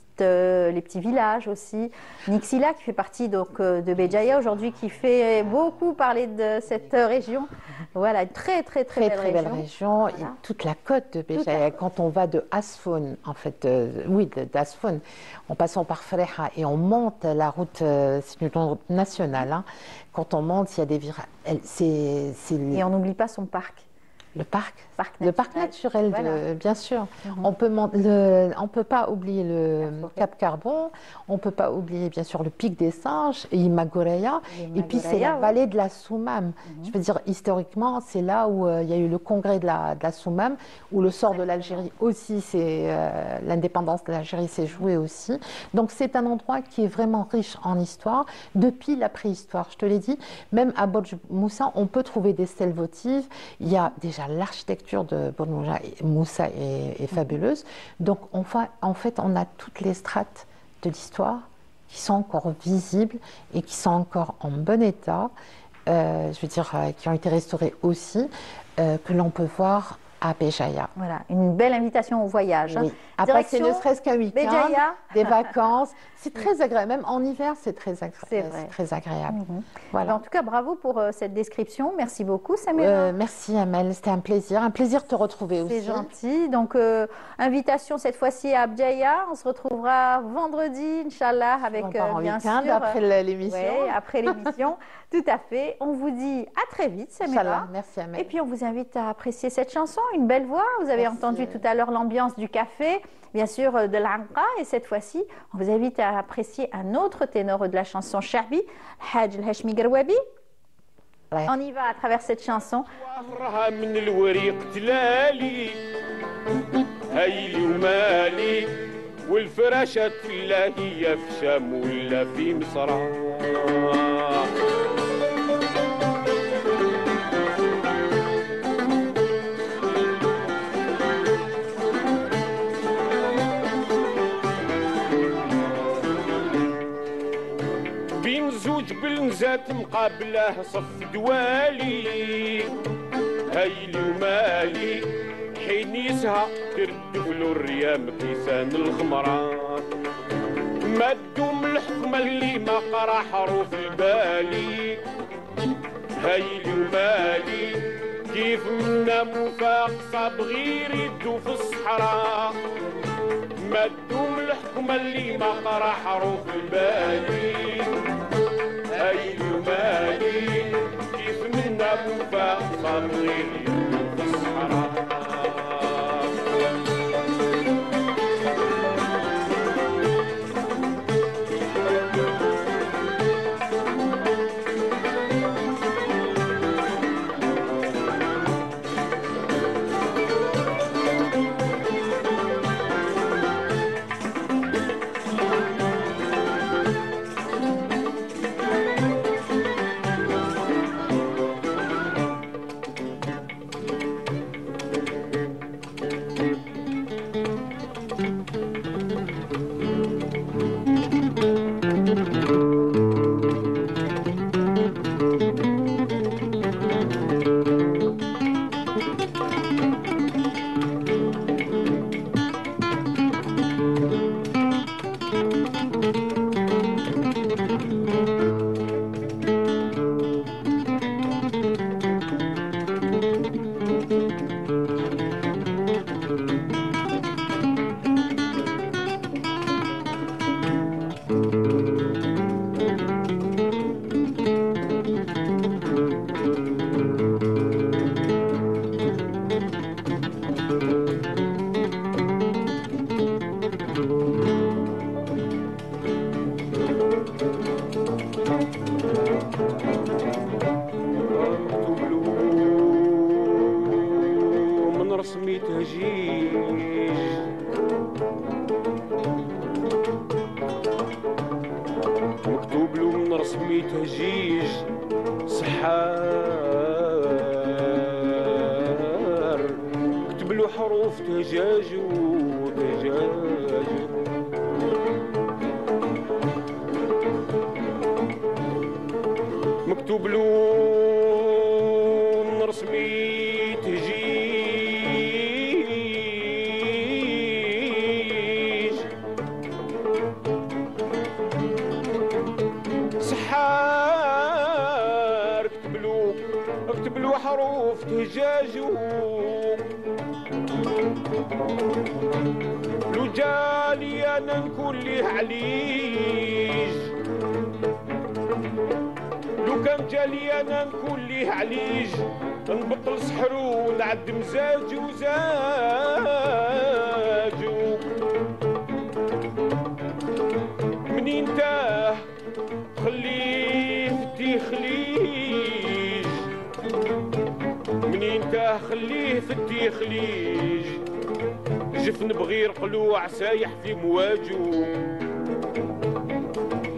villages aussi. Nixila, qui fait partie donc, de Béjaïa aujourd'hui, qui fait beaucoup parler de cette région. Voilà, une très belle région. Voilà. Et toute la côte de Béjaïa. Quand on va de Asfoun, en fait, d'Asfoun, en passant par Freha, et on monte la route, c'est une route nationale. Hein. Quand on monte, il y a des virages. Et on n'oublie pas son parc. Le parc naturel, voilà. Bien sûr. On peut pas oublier le Cap Carbon, on peut pas oublier bien sûr le Pic des Singes et Imagoreya. Et puis c'est la vallée de la Soumam. Je veux dire, historiquement, c'est là où il y a eu le congrès de la Soumam, où le sort de l'Algérie aussi, l'indépendance de l'Algérie s'est jouée aussi. Donc c'est un endroit qui est vraiment riche en histoire, depuis la préhistoire. Je te l'ai dit, même à Borj Moussa, on peut trouver des stèles votives. Il y a déjà l'architecture de Borj Moussa est fabuleuse. Donc en fait, on a toutes les strates de l'histoire qui sont encore visibles et qui sont encore en bon état, je veux dire, qui ont été restaurées aussi, que l'on peut voir à Béjaïa. Voilà, une belle invitation au voyage. Oui. Après, c'est ne serait-ce qu'un week-end, Béjaïa. Des vacances. C'est très agréable. Même en hiver, c'est très agréable. Voilà. En tout cas, bravo pour cette description. Merci beaucoup, Samira. Merci, Amel. C'était un plaisir. Un plaisir de te retrouver aussi. C'est gentil. Donc, invitation cette fois-ci à Béjaïa. On se retrouvera vendredi, Inch'Allah, avec bien sûr. Après l'émission. Oui, après l'émission. Tout à fait. On vous dit à très vite, Samira. Inch'Allah. Merci, Amel. Et puis, on vous invite à apprécier cette chanson. Une belle voix. Vous avez entendu tout à l'heure l'ambiance du café, bien sûr de l'Anqa. Et cette fois-ci, on vous invite à apprécier un autre ténor de la chanson Charbi, Haj El-Hashmi Garwabi. On y va à travers cette chanson. وجبل نزات مقابله صف دوالي هايلي ومالي حين يسها تردفلو الريام كيسان الخمران ما تدوم الحكمة اللي ما قرا حروف البالي هايلي ومالي كيف منا مفاقصة بغير يدو في الصحراء ما تدوم الحكمة اللي ما قرا حروف البالي هايلي ومالي كيف منا مفاقصة بغير يدو في الصحراء مكتوب له من رسمي تهجيج سحار اكتب له حروف تهجاجو لو جالي انا نكون ليه عليج لو كان جالي انا نكون ليه عليج نبطل سحرو ونعد مزاجو زاجو منين تاه خليه في التخليج منين تاه خليه في التخليج جفن بغير قلوع سايح في مواجو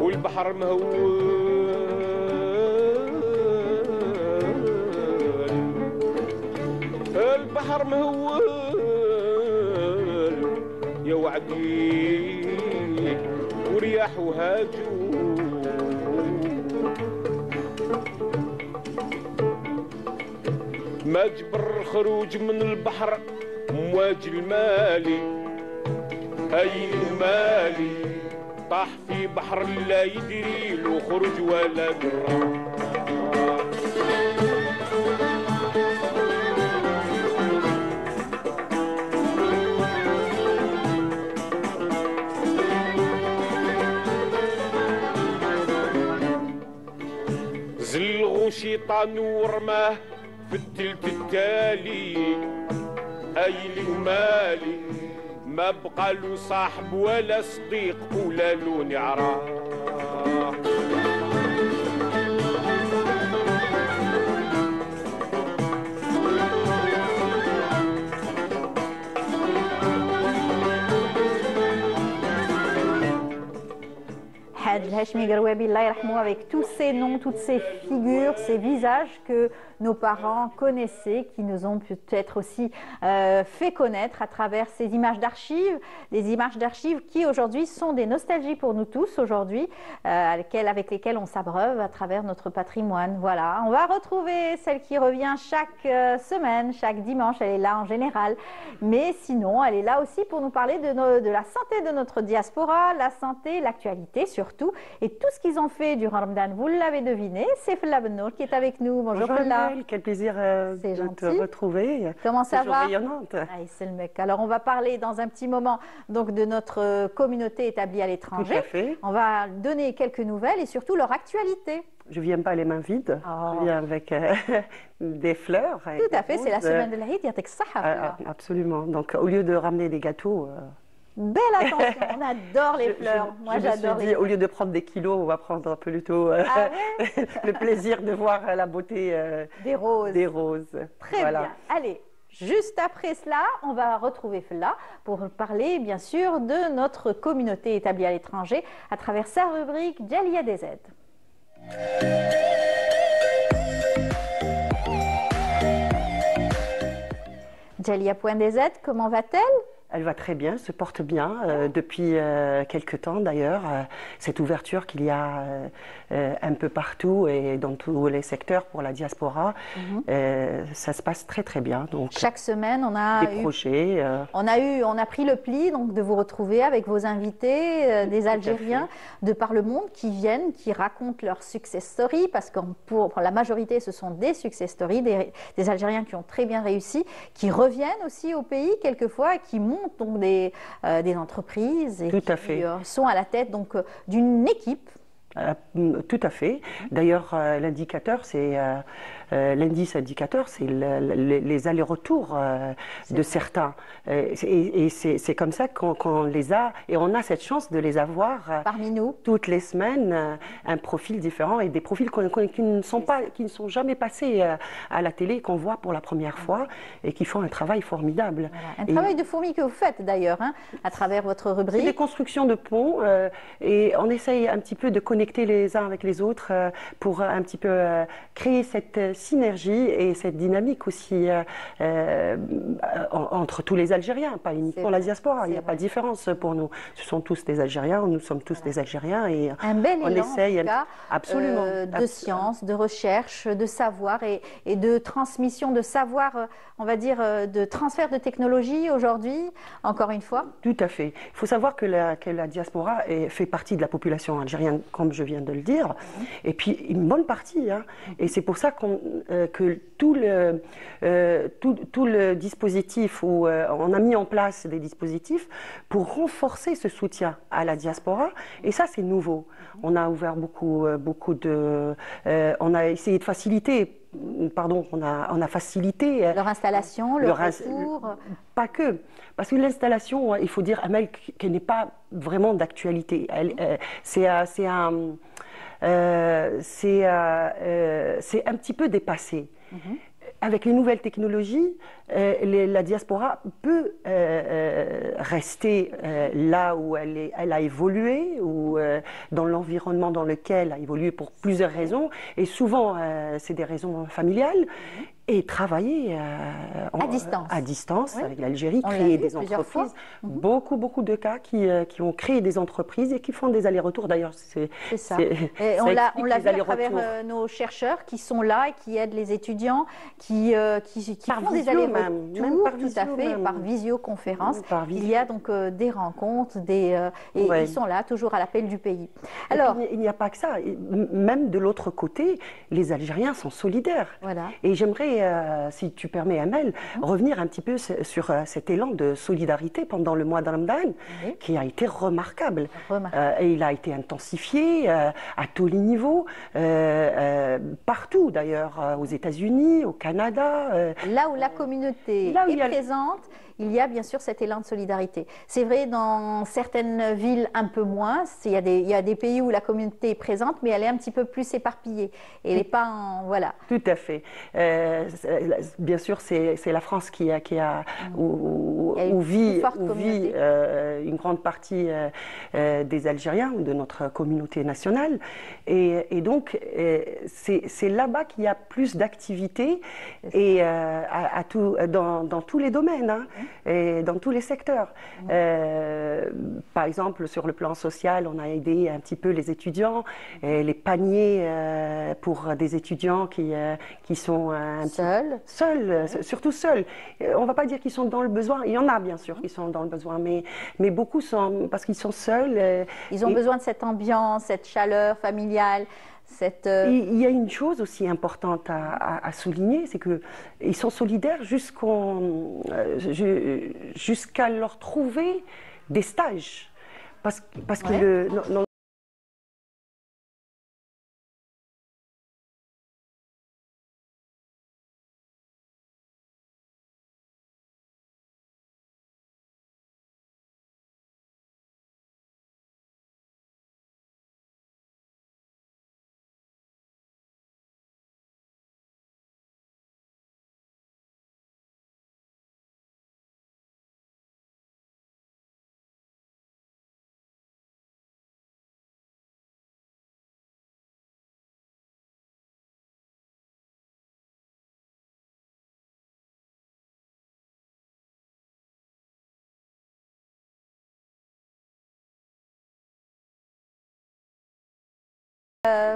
والبحر مهول البحر مهول يا وعدي ورياح وهاجو ما جبر خروج من البحر مواج المالي هاي المالي طاح في بحر لا يدري له خرج ولا درا زلغوا شيطان ورماه في التلت التالي اي المالي ما بقى له صاحب ولا صديق ولا له نعراه Mohamed Hachmi Garouabi, Allah yarhamou, avec tous ces noms, toutes ces figures, ces visages que nos parents connaissaient, qui nous ont peut-être aussi fait connaître à travers ces images d'archives, des images d'archives qui aujourd'hui sont des nostalgies pour nous tous aujourd'hui, avec lesquelles on s'abreuve à travers notre patrimoine. Voilà, on va retrouver celle qui revient chaque semaine, chaque dimanche, elle est là en général, mais sinon elle est là aussi pour nous parler de la santé de notre diaspora, la santé, l'actualité surtout, et tout ce qu'ils ont fait durant Ramadan. Vous l'avez deviné, c'est Fella Bennour qui est avec nous. Bonjour Fella. Quel plaisir de te retrouver. Comment ça va? Rayonnante. C'est le mec. Alors on va parler dans un petit moment donc de notre communauté établie à l'étranger. Tout à fait. On va donner quelques nouvelles et surtout leur actualité. Je ne viens pas les mains vides, je viens avec des fleurs. Tout à fait, c'est la semaine de l'Aïd, yatek saha. Absolument. Donc au lieu de ramener des gâteaux... Belle attention, on adore les fleurs. Moi, j'adore les fleurs. Au lieu de prendre des kilos, on va prendre plutôt le plaisir de voir la beauté des roses. Très bien. Allez, juste après cela, on va retrouver Fella pour parler, bien sûr, de notre communauté établie à l'étranger à travers sa rubrique Djalia DZ. Djalia.dz, comment va-t-elle? Elle va très bien, se porte bien depuis quelque temps d'ailleurs. Cette ouverture qu'il y a un peu partout et dans tous les secteurs pour la diaspora, ça se passe très très bien. Donc, chaque semaine, on a des projets. On a pris le pli donc de vous retrouver avec vos invités, des Algériens de par le monde qui viennent, qui racontent leur success story, parce que pour la majorité, ce sont des success stories, des Algériens qui ont très bien réussi, qui reviennent aussi au pays quelquefois, qui montent donc des entreprises et qui sont à la tête donc d'une équipe. Tout à fait. D'ailleurs, l'indicateur, c'est l'indice indicateur, c'est les allers-retours de certains. Et c'est comme ça qu'on les a, et on a cette chance de les avoir parmi nous toutes les semaines, un profil différent et des profils qui ne sont jamais passés à la télé, qu'on voit pour la première fois et qui font un travail formidable. Voilà. Un travail de fourmi que vous faites d'ailleurs, à travers votre rubrique. C'est des constructions de ponts et on essaye un petit peu de connecter les uns avec les autres pour un petit peu créer cette synergie et cette dynamique aussi entre tous les Algériens, pas uniquement la diaspora. Il n'y a pas de différence pour nous. Ce sont tous des Algériens, nous sommes tous des Algériens et un bel on élan, essaye en tout cas, absolument de science, de recherche, de savoir et de transmission de savoir, on va dire, de transfert de technologie aujourd'hui, encore une fois. Tout à fait. Il faut savoir que la diaspora fait partie de la population algérienne, comme je viens de le dire, et puis une bonne partie. Et c'est pour ça que tout le dispositif, où on a mis en place des dispositifs pour renforcer ce soutien à la diaspora, et ça c'est nouveau. On a ouvert beaucoup de... on a essayé de faciliter... Pardon, on a facilité leur installation, leur retour. Pas que, parce que l'installation, il faut dire, Amel, qu'elle n'est pas vraiment d'actualité. C'est un petit peu dépassé. Avec les nouvelles technologies, la diaspora peut rester là où elle a évolué, ou dans l'environnement dans lequel elle a évolué pour plusieurs raisons, et souvent c'est des raisons familiales, et travailler à distance avec l'Algérie, créer des entreprises. Beaucoup de cas qui ont créé des entreprises et qui font des allers-retours. D'ailleurs, c'est ça. Et on l'a vu à travers nos chercheurs qui sont là et qui aident les étudiants, qui font des allers-retours, tout à fait, par visioconférence. Il y a donc des rencontres, et ils sont là, toujours à l'appel du pays. Alors, il n'y a pas que ça. Même de l'autre côté, les Algériens sont solidaires. Voilà. Et j'aimerais, si tu permets, Amel, revenir un petit peu sur cet élan de solidarité pendant le mois de Ramadan, qui a été remarquable. Et il a été intensifié à tous les niveaux, partout d'ailleurs, aux États-Unis, au Canada. Là où la communauté est présente, il y a bien sûr cet élan de solidarité. C'est vrai dans certaines villes un peu moins, il y a des pays où la communauté est présente, mais elle est un petit peu plus éparpillée. Et elle n'est pas en... Voilà. Tout à fait. Bien sûr, c'est la France où vit une grande partie des Algériens ou de notre communauté nationale. Et donc, c'est là-bas qu'il y a plus d'activités et dans tous les domaines, hein, et dans tous les secteurs. Par exemple, sur le plan social, on a aidé un petit peu les étudiants, et les paniers pour des étudiants qui sont seuls, surtout seuls. On ne va pas dire qu'ils sont dans le besoin. Il y en a bien sûr qui sont dans le besoin, mais beaucoup sont parce qu'ils sont seuls. Ils ont besoin de cette ambiance, cette chaleur familiale. Il y a une chose aussi importante à souligner, c'est qu'ils sont solidaires jusqu'à leur trouver des stages. Parce que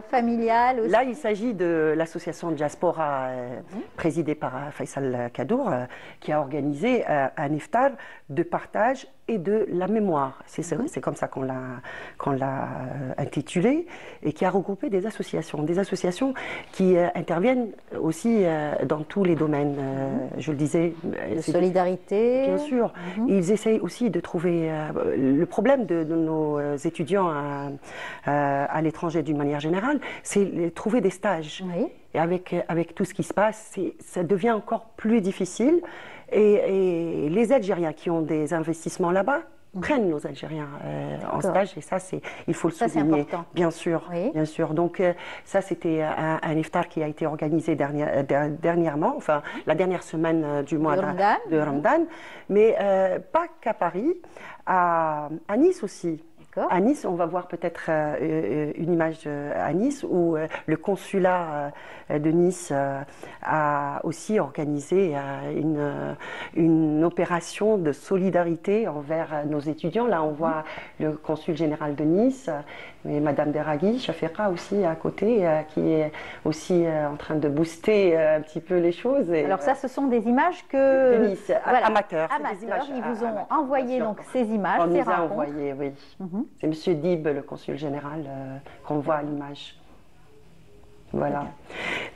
familiale aussi. Là, il s'agit de l'association Diaspora présidée par Faisal Kadour qui a organisé un iftar de partage et de la mémoire. C'est comme ça qu'on l'a intitulé et qui a regroupé des associations qui interviennent aussi dans tous les domaines. Je le disais. De solidarité. Bien sûr. Ils essayent aussi de trouver le problème de nos étudiants à l'étranger d'une manière générale, c'est trouver des stages. Oui. Et avec tout ce qui se passe, ça devient encore plus difficile. Et les Algériens qui ont des investissements là-bas prennent nos Algériens en stage. Et ça, il faut le souligner. Important. Bien sûr, oui. Bien sûr. Donc ça, c'était un iftar qui a été organisé dernièrement, enfin la dernière semaine du mois de Ramadan. Mais pas qu'à Paris, à Nice aussi. À Nice, on va voir peut-être une image à Nice où le consulat de Nice a aussi organisé une opération de solidarité envers nos étudiants. Là, on voit le consul général de Nice, mais Madame Deraghi, Chafera aussi à côté, qui est aussi en train de booster un petit peu les choses. Et, alors ça, ce sont des images que... De Nice, amateurs. Des images, ils vous ont envoyé donc ces images, on ces nous a rencontres. envoyé, oui. C'est Monsieur Dib, le consul général, qu'on voit à l'image. Voilà.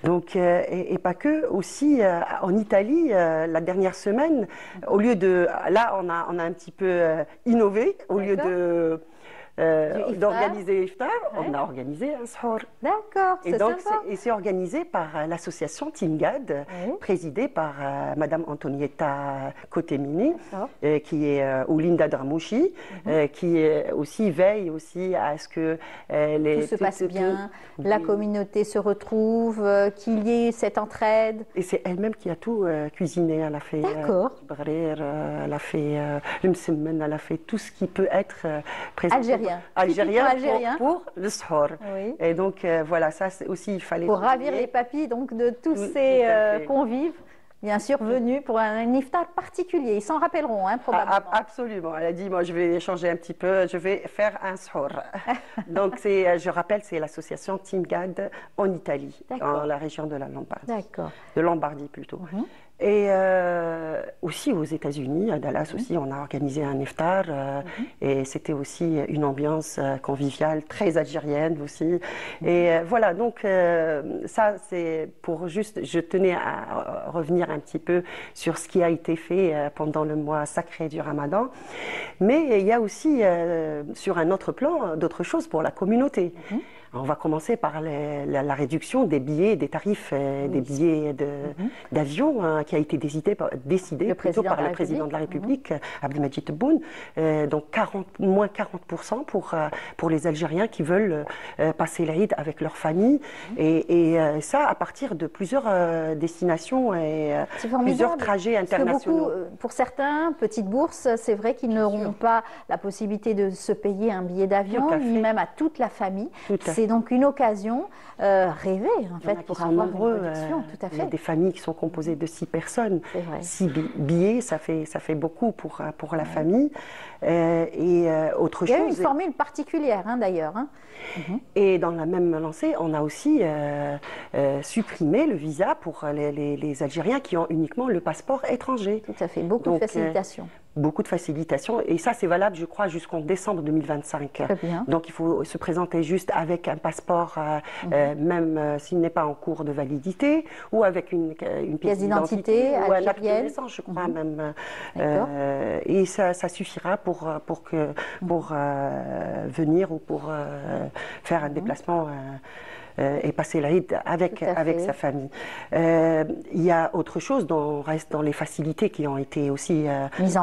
Donc, et pas que, aussi en Italie, la dernière semaine, au lieu de... Là, on a un petit peu innové, au lieu de... d'organiser l'iftar, on a organisé un sahur. D'accord, c'est sympa. Et c'est organisé par l'association Timgad, présidée par Madame Antonietta Cotemini, qui est ou Linda Dramouchi, qui aussi veille aussi à ce que tout se passe bien, la communauté se retrouve, qu'il y ait cette entraide. Et c'est elle-même qui a tout cuisiné. Elle a fait elle a fait le msemmen, elle a fait tout ce qui peut être présenté. Algérien pour le sahur. Oui. Et donc voilà, ça aussi il fallait... Pour ravir les papilles donc, de tous ces convives, bien sûr venus pour un iftar particulier. Ils s'en rappelleront probablement. Absolument. Elle a dit, moi je vais changer un petit peu, je vais faire un sahur. Donc je rappelle, c'est l'association Timgad en Italie, dans la région de la Lombardie. D'accord. De Lombardie plutôt. Et aussi aux États-Unis, à Dallas aussi, on a organisé un iftar et c'était aussi une ambiance conviviale, très algérienne aussi. Et voilà, donc ça c'est pour juste, je tenais à revenir un petit peu sur ce qui a été fait pendant le mois sacré du Ramadan. Mais il y a aussi sur un autre plan d'autres choses pour la communauté. On va commencer par la réduction des billets, des tarifs des billets d'avion qui a été décidé plutôt par le président de la République, Abdelmadjid Tebboune. Donc moins 40% pour les Algériens qui veulent passer l'Aïd avec leur famille. Et ça à partir de plusieurs destinations et plusieurs trajets internationaux. Pour certains, petites bourses, c'est vrai qu'ils n'auront pas la possibilité de se payer un billet d'avion, ni même à toute la famille. C'est donc une occasion rêvée, en fait, pour avoir une réduction. Tout à fait. Il y a des familles qui sont composées de 6 personnes. 6 billets, ça fait beaucoup pour la famille. Autre chose. Il y a une formule particulière, d'ailleurs. Et dans la même lancée, on a aussi supprimé le visa pour les Algériens qui ont uniquement le passeport étranger. Tout à fait, beaucoup de facilitations. Beaucoup de facilitations, et ça c'est valable, je crois, jusqu'en décembre 2025. Très bien. Donc il faut se présenter juste avec un passeport, même s'il n'est pas en cours de validité, ou avec une pièce d'identité, ou un acte de naissance, je crois même. Et ça suffira pour venir ou pour faire un déplacement et passer l'Aïd avec sa famille. Il y a autre chose, on reste dans les facilités qui ont été aussi mises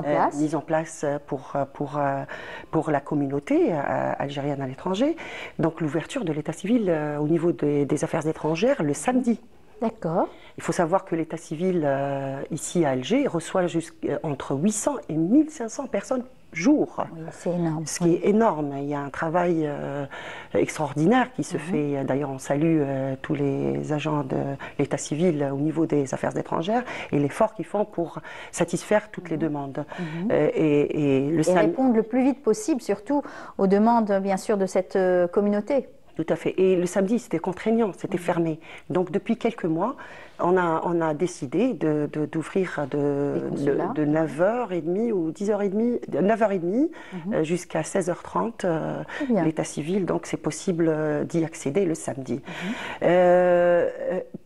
en place pour la communauté algérienne à l'étranger. Donc l'ouverture de l'état civil au niveau des affaires étrangères le samedi. D'accord. Il faut savoir que l'état civil ici à Alger reçoit entre 800 et 1500 personnes jour. Oui, c'est énorme. Ce qui est énorme. Il y a un travail extraordinaire qui se fait. D'ailleurs, on salue tous les agents de l'état civil au niveau des affaires étrangères et l'effort qu'ils font pour satisfaire toutes les demandes. Et répondre le plus vite possible, surtout aux demandes, bien sûr, de cette communauté. Tout à fait. Et le samedi, c'était contraignant, c'était fermé. Donc, depuis quelques mois, on a décidé d'ouvrir de 9h30 ou 10h30, 9h30 jusqu'à 16h30 l'état civil. Donc, c'est possible d'y accéder le samedi.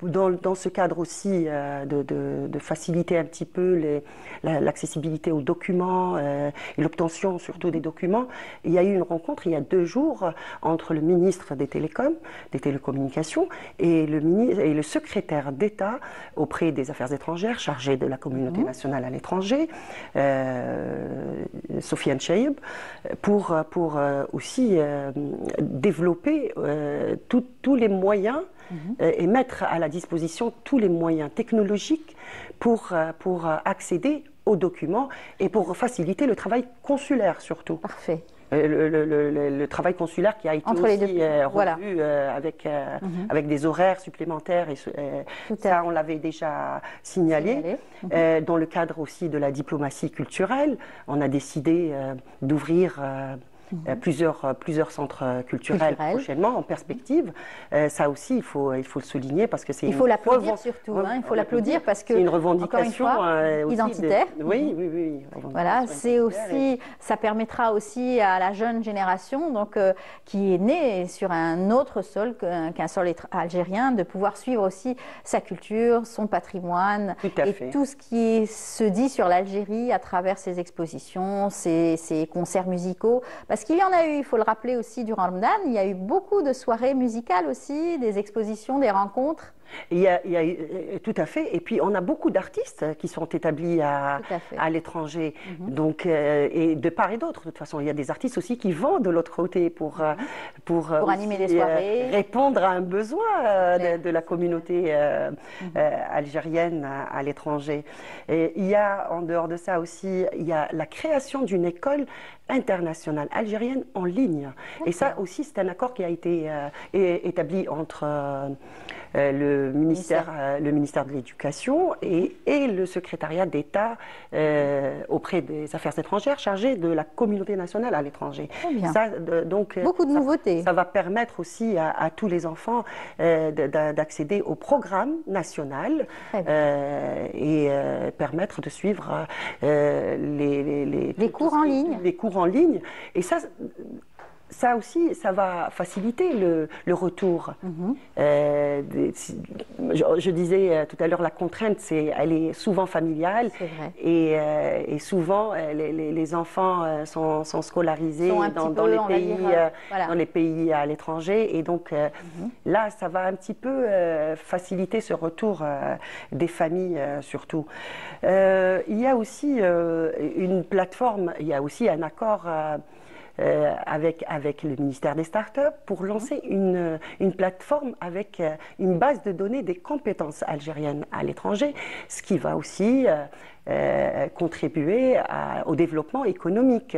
Dans ce cadre aussi de faciliter un petit peu l'accessibilité aux documents et l'obtention surtout des documents, il y a eu une rencontre il y a 2 jours entre le ministre des Télécommunications et le secrétaire d'État auprès des Affaires étrangères chargé de la communauté nationale à l'étranger, Sofiane Chaïb, pour aussi développer tous les moyens et mettre à la disposition tous les moyens technologiques pour accéder aux documents et pour faciliter le travail consulaire surtout. Parfait. Le travail consulaire qui a été aussi revu avec des horaires supplémentaires, et ça on l'avait déjà signalé. Dans le cadre aussi de la diplomatie culturelle, on a décidé d'ouvrir plusieurs centres culturels prochainement en perspective. Ça aussi, il faut le souligner parce que c'est il faut l'applaudir surtout. Il faut l'applaudir parce que c'est une revendication identitaire. Oui. Voilà, c'est aussi, ça permettra aussi à la jeune génération, donc qui est née sur un autre sol qu'un sol algérien, de pouvoir suivre aussi sa culture, son patrimoine tout ce qui se dit sur l'Algérie à travers ses expositions, ses concerts musicaux. Parce qu'il y en a eu, il faut le rappeler aussi, durant le Ramadan, il y a eu beaucoup de soirées musicales aussi, des expositions, des rencontres. Tout à fait. Et puis, on a beaucoup d'artistes qui sont établis à l'étranger. Donc, et de part et d'autre, de toute façon. Il y a des artistes aussi qui vont de l'autre côté pour animer des soirées. Répondre à un besoin de la communauté algérienne à l'étranger. Et il y a, en dehors de ça aussi, il y a la création d'une école internationale algérienne en ligne. Et ça aussi, c'est un accord qui a été établi entre le ministère de l'Éducation et le secrétariat d'État auprès des Affaires étrangères chargé de la communauté nationale à l'étranger. Donc, beaucoup de nouveautés. Ça va permettre aussi à tous les enfants d'accéder au programme national et permettre de suivre les cours en ligne. Les cours en ligne. Et ça, ça aussi, ça va faciliter le retour. Je disais tout à l'heure, la contrainte, elle est souvent familiale. Et souvent, les enfants sont scolarisés dans les pays à l'étranger. Et donc, là, ça va un petit peu faciliter ce retour des familles, surtout. Il y a aussi une plateforme, il y a aussi un accord avec le ministère des Startups pour lancer une plateforme avec une base de données des compétences algériennes à l'étranger, ce qui va aussi contribuer au développement économique.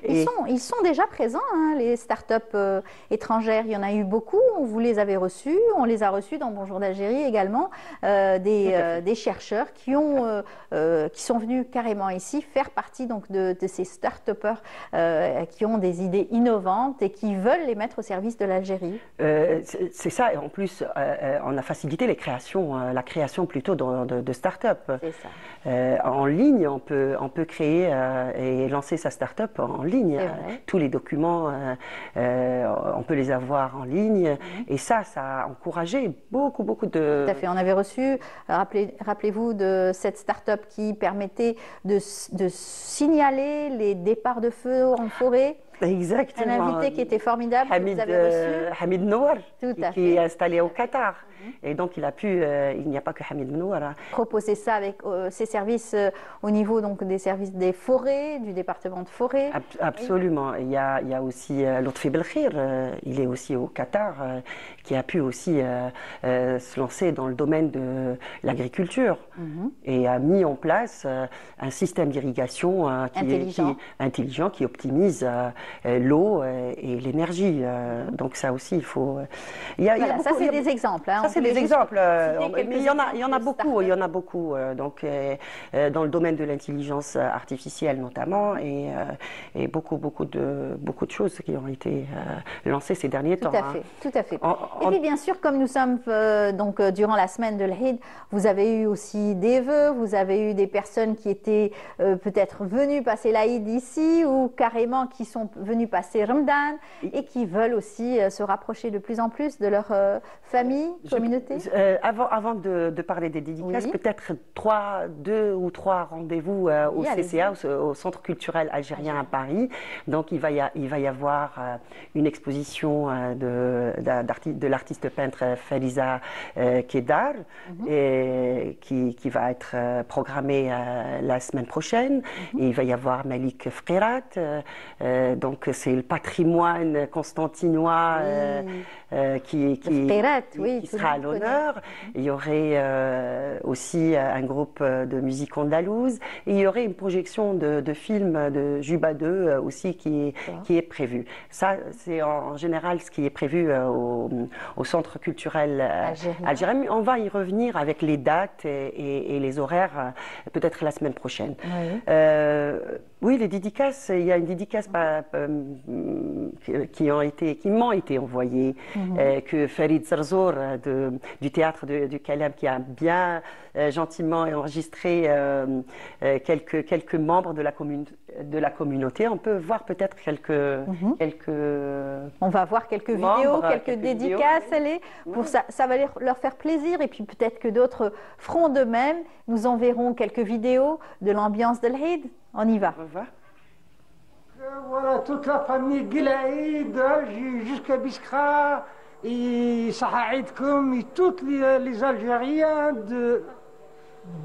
Ils sont déjà présents, hein, les startups étrangères. Il y en a eu beaucoup. Vous les avez reçus. On les a reçus dans Bonjour d'Algérie également. Des chercheurs qui sont venus carrément ici faire partie donc, de ces start-upers qui ont des idées innovantes et qui veulent les mettre au service de l'Algérie. C'est ça. Et en plus, on a facilité la création plutôt de start-up. C'est ça. En ligne, on peut créer et lancer sa start-up en ligne. Tous les documents, on peut les avoir en ligne. Et ça a encouragé beaucoup de... Tout à fait. On avait reçu, rappelez-vous, de cette start-up qui permettait de signaler les départs de feu en forêt. Exactement. Un invité qui était formidable, que vous avez reçu. Hamid Nouar, qui est installé au Qatar. Et donc, il n'y a pas que Hamid Nouar. Proposer ça avec ses services au niveau donc, des services des forêts, du département de forêt. Absolument. Il y a aussi Lotfi Belkhir, il est aussi au Qatar, qui a pu aussi se lancer dans le domaine de l'agriculture et a mis en place un système d'irrigation intelligent qui optimise l'eau et l'énergie. Donc ça aussi, il faut... ça, c'est des exemples. Hein, c'est des exemples, mais il y en a beaucoup. Il y en a beaucoup. Donc, dans le domaine de l'intelligence artificielle notamment, et beaucoup de choses qui ont été lancées ces derniers temps. Tout à fait. Et puis bien sûr, comme nous sommes donc durant la semaine de l'Eid, vous avez eu aussi des vœux, vous avez eu des personnes qui étaient peut-être venues passer l'Eid ici ou carrément qui sont venues passer Ramadan et qui veulent aussi se rapprocher de plus en plus de leur famille. Avant de parler des dédicaces, peut-être 2 ou 3 rendez-vous au CCA, au Centre culturel algérien à Paris. Donc il va y avoir une exposition de l'artiste peintre Fariza Kedar qui va être programmée la semaine prochaine. Et il va y avoir Malik Fqirat, donc c'est le patrimoine constantinois qui sera à l'honneur. Il y aurait aussi un groupe de musique andalouse. Et il y aurait une projection de films de Juba 2 aussi qui est prévue. Ça, c'est en général ce qui est prévu au Centre culturel algérien. On va y revenir avec les dates et les horaires peut-être la semaine prochaine. Oui, les dédicaces, il y a une dédicace qui m'ont été envoyées, que Farid Zarzour du théâtre du Kalam, qui a bien gentiment enregistré quelques membres de la communauté. On peut voir peut-être quelques... On va voir quelques vidéos, quelques dédicaces. Ça va leur faire plaisir et puis peut-être que d'autres feront de même. Nous enverrons quelques vidéos de l'ambiance de l'Eid. On y va. Voilà, toute la famille Gilaïd, jusqu'à Biskra, et Sahaïdkoum, et tous les Algériens de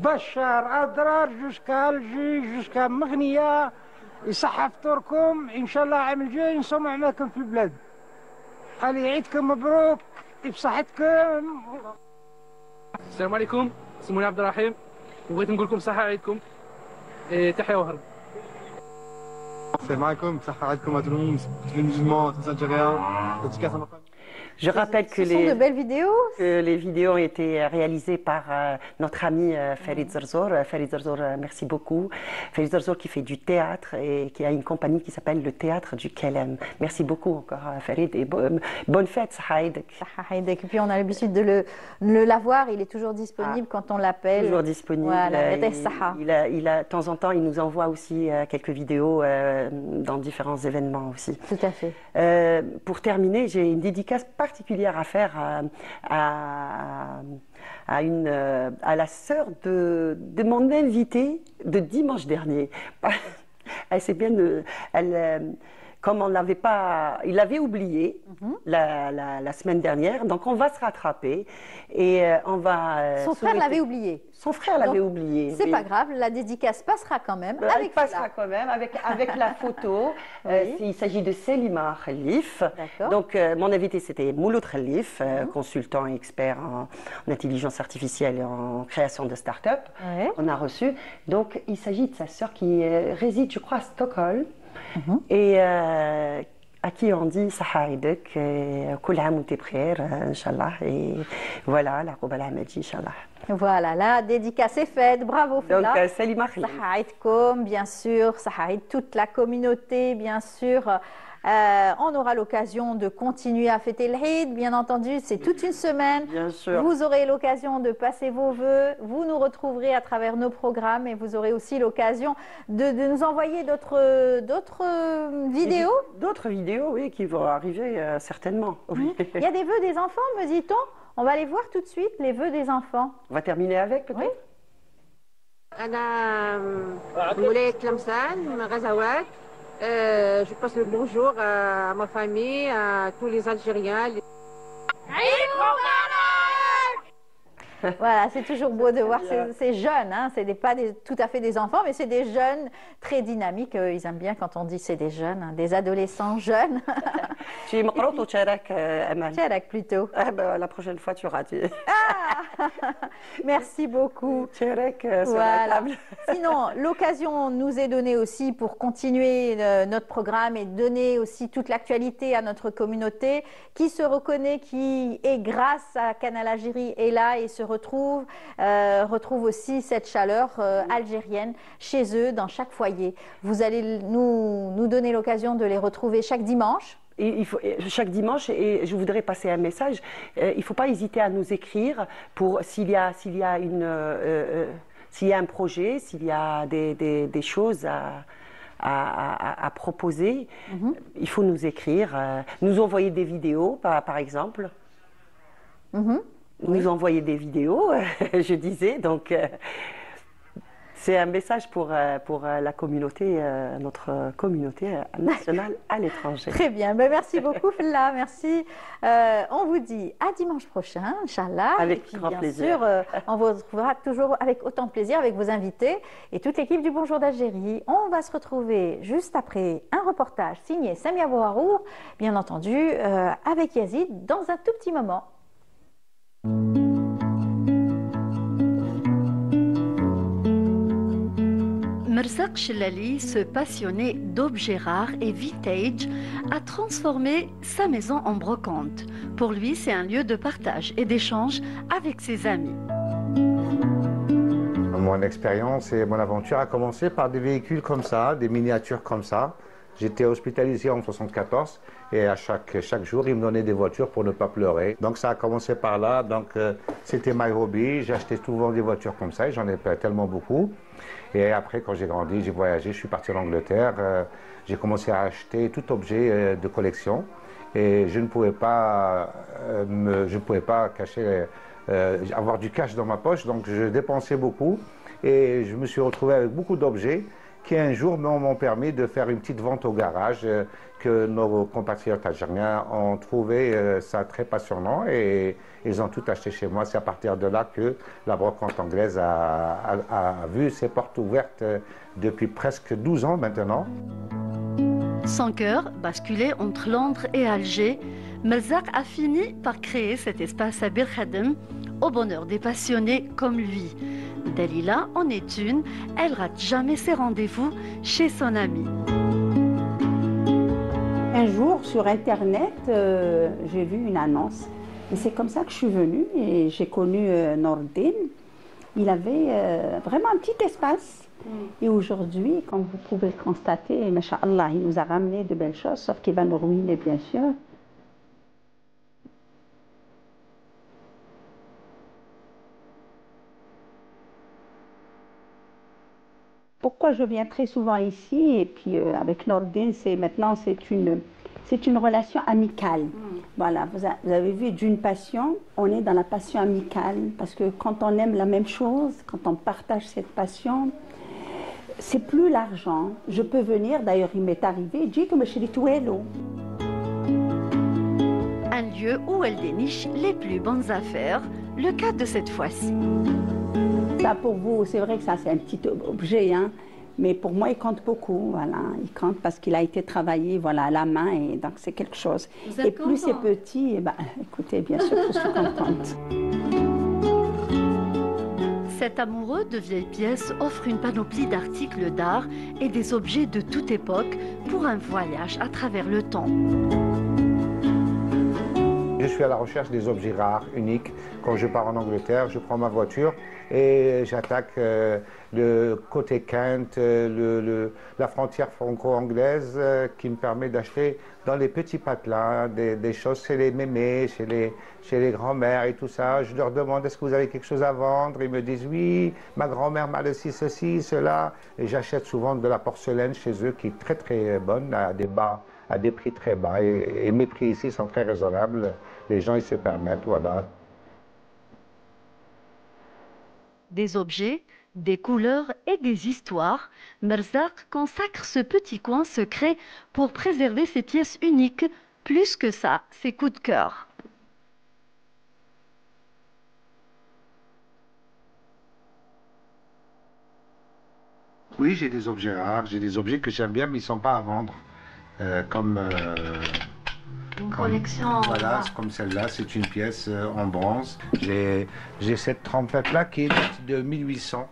Bachar, Adrar, jusqu'à Alger, jusqu'à Maghnia, et Sahaftourkoum, Inch'Allah, عام الجاي نسمع معكم في البلاد. علي عيدكم مبروك، بصحتكم. السلام عليكم، اسمي عبد الرحيم، وبغيت نقول لكم صحة عيدكم. تحيا وهرب. Salam alaikum, صحة عيدكم à tout le monde, tous les musulmans, tous les Algériens, dédicace à ma famille. Je rappelle que ce sont de belles vidéos. Que les vidéos ont été réalisées par notre ami Farid Zarzour. Farid Zarzour, merci beaucoup. Farid Zarzour qui fait du théâtre et qui a une compagnie qui s'appelle le Théâtre du Kelem. Merci beaucoup encore Farid et bonne fête, Sahaïdek. Et puis on a l'habitude de l'avoir, il est toujours disponible quand on l'appelle. Toujours disponible. Voilà, il a, de temps en temps, il nous envoie aussi quelques vidéos dans différents événements aussi. Tout à fait. Pour terminer, j'ai une dédicace particulière à faire à la sœur de mon invité de dimanche dernier. Elle s'est bien, comme on l'avait pas, il l'avait oublié la semaine dernière, donc on va se rattraper et on va. Son frère l'avait oublié. Son frère l'avait oublié. C'est pas grave, la dédicace passera quand même. Elle passera quand même avec la photo. Oui. Il s'agit de Selima Khalif. Donc mon invité c'était Mouloud Khalif, consultant et expert en intelligence artificielle et en création de start-up. On a reçu. Donc il s'agit de sa sœur qui réside, je crois, à Stockholm. Et à qui on dit Sahaïdek, Kul Am Outé Bkhair, Inch'Allah. Et voilà, la Rouba Al-Ahmadi, Inch'Allah. Voilà, la dédicace est faite. Bravo, Fila. Donc, Selima Khalif. Sahaïdkom, bien sûr, Sahaïd, toute la communauté, bien sûr. On aura l'occasion de continuer à fêter l'Eid, bien entendu, c'est toute une semaine. Bien sûr. Vous aurez l'occasion de passer vos vœux, vous nous retrouverez à travers nos programmes et vous aurez aussi l'occasion de nous envoyer d'autres vidéos. D'autres vidéos, oui, qui vont arriver certainement. Oui. Il y a des vœux des enfants, me dit-on. On va les voir tout de suite, les vœux des enfants. On va terminer avec, peut-être. Oui. Je passe le bonjour à ma famille, à tous les Algériens. Voilà, c'est toujours beau de voir ces jeunes, hein. Ce n'est pas tout à fait des enfants, mais c'est des jeunes très dynamiques. Ils aiment bien quand on dit c'est des jeunes, hein, des adolescents jeunes. Tu es maqrout ou tcharak, Amal? Tcharak plutôt. La prochaine fois, tu auras. Merci beaucoup. Tcharak, voilà. Sinon, l'occasion nous est donnée aussi pour continuer notre programme et donner aussi toute l'actualité à notre communauté qui se reconnaît, qui est grâce à Canal Algérie est là et se retrouve aussi cette chaleur algérienne chez eux, dans chaque foyer. Vous allez nous donner l'occasion de les retrouver chaque dimanche. Et chaque dimanche, et je voudrais passer un message, il ne faut pas hésiter à nous écrire pour s'il y a un projet, s'il y a des choses à proposer, il faut nous écrire, nous envoyer des vidéos par exemple. Nous envoyer des vidéos, je disais, donc c'est un message pour la communauté, notre communauté nationale à l'étranger. Très bien, ben, merci beaucoup Filla, merci. On vous dit à dimanche prochain, Inch'Allah. Avec grand plaisir. Bien sûr, on vous retrouvera toujours avec autant de plaisir avec vos invités et toute l'équipe du Bonjour d'Algérie. On va se retrouver juste après un reportage signé Samia Bouharour, bien entendu, avec Yazid dans un tout petit moment. Merzak Chellali, ce passionné d'objets rares et vintage, a transformé sa maison en brocante. Pour lui, c'est un lieu de partage et d'échange avec ses amis. Mon expérience et mon aventure a commencé par des véhicules comme ça, des miniatures comme ça. J'étais hospitalisé en 1974 et à chaque jour, ils me donnaient des voitures pour ne pas pleurer. Donc ça a commencé par là, donc c'était my hobby. J'ai acheté souvent des voitures comme ça et j'en ai tellement beaucoup. Et après, quand j'ai grandi, j'ai voyagé, je suis parti en Angleterre. J'ai commencé à acheter tout objet de collection et je ne pouvais pas, cacher, avoir du cash dans ma poche. Donc je dépensais beaucoup et je me suis retrouvé avec beaucoup d'objets qui un jour m'ont permis de faire une petite vente au garage, que nos compatriotes algériens ont trouvé ça très passionnant et ils ont tout acheté chez moi. C'est à partir de là que la brocante anglaise a vu ses portes ouvertes depuis presque 12 ans maintenant. Son cœur, basculé entre Londres et Alger, Merzak a fini par créer cet espace à Bir Khadem au bonheur des passionnés comme lui. Dalila en est une, elle rate jamais ses rendez-vous chez son amie. Un jour, sur Internet, j'ai vu une annonce. Et c'est comme ça que je suis venue et j'ai connu Nordin. Il avait vraiment un petit espace. Et aujourd'hui, comme vous pouvez le constater, Masha'Allah, il nous a ramené de belles choses, sauf qu'il va nous ruiner, bien sûr. Pourquoi je viens très souvent ici, et puis avec Nordin, maintenant c'est une relation amicale. Voilà, vous avez vu, d'une passion, on est dans la passion amicale, parce que quand on aime la même chose, quand on partage cette passion, c'est plus l'argent. Je peux venir, d'ailleurs il m'est arrivé, j'ai comme chez les Touello. Un lieu où elle déniche les plus bonnes affaires, le cas de cette fois-ci. Ça pour vous, c'est vrai que ça c'est un petit objet, hein, mais pour moi il compte beaucoup, voilà. Il compte parce qu'il a été travaillé, voilà, à la main, et donc c'est quelque chose. Et plus c'est petit, eh ben, écoutez, bien sûr que je suis contente. Cet amoureux de vieilles pièces offre une panoplie d'articles d'art et des objets de toute époque pour un voyage à travers le temps. Je suis à la recherche des objets rares, uniques. Quand je pars en Angleterre, je prends ma voiture et j'attaque le côté Kent, la frontière franco-anglaise qui me permet d'acheter dans les petits patelins des choses chez les mémés, chez les grands-mères et tout ça. Je leur demande est-ce que vous avez quelque chose à vendre. Ils me disent oui, ma grand-mère m'a laissé ceci, cela. Et j'achète souvent de la porcelaine chez eux qui est très très bonne, à des prix très bas. Et mes prix ici sont très raisonnables. Les gens ils se permettent, voilà. Des objets, des couleurs et des histoires, Merzak consacre ce petit coin secret pour préserver ses pièces uniques, plus que ça, ses coups de cœur. Oui, j'ai des objets rares, j'ai des objets que j'aime bien, mais ils ne sont pas à vendre. Comme une collection. Voilà, comme celle-là, c'est une pièce en bronze. J'ai cette trompette-là qui est de 1800,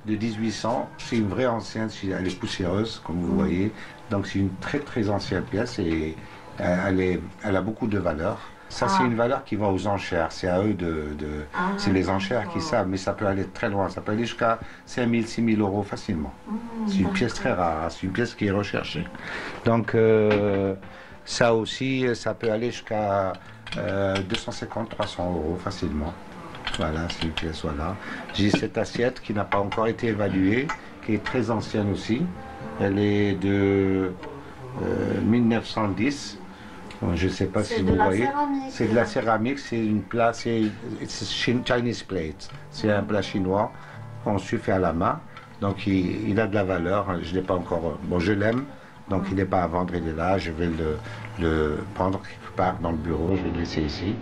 de 1800. C'est une vraie ancienne, elle est poussiéreuse, comme vous voyez. Donc c'est une très très ancienne pièce et elle a beaucoup de valeur. Ça, c'est une valeur qui va aux enchères. C'est à eux c'est les enchères qui savent, mais ça peut aller très loin. Ça peut aller jusqu'à 5 000, 6 000 euros facilement. C'est une pièce très rare, c'est une pièce qui est recherchée. Donc, ça aussi, ça peut aller jusqu'à 250, 300 euros facilement. Voilà, c'est une pièce, voilà. J'ai cette assiette qui n'a pas encore été évaluée, qui est très ancienne aussi. Elle est de 1910. Je ne sais pas si vous voyez. C'est de la céramique, c'est une plat, c'est Chinese plate. C'est un plat chinois conçu fait à la main. Donc il a de la valeur. Je ne l'ai pas encore. Bon, je l'aime. Donc il n'est pas à vendre, il est là. Je vais le prendre quelque part dans le bureau. Je vais le laisser ici.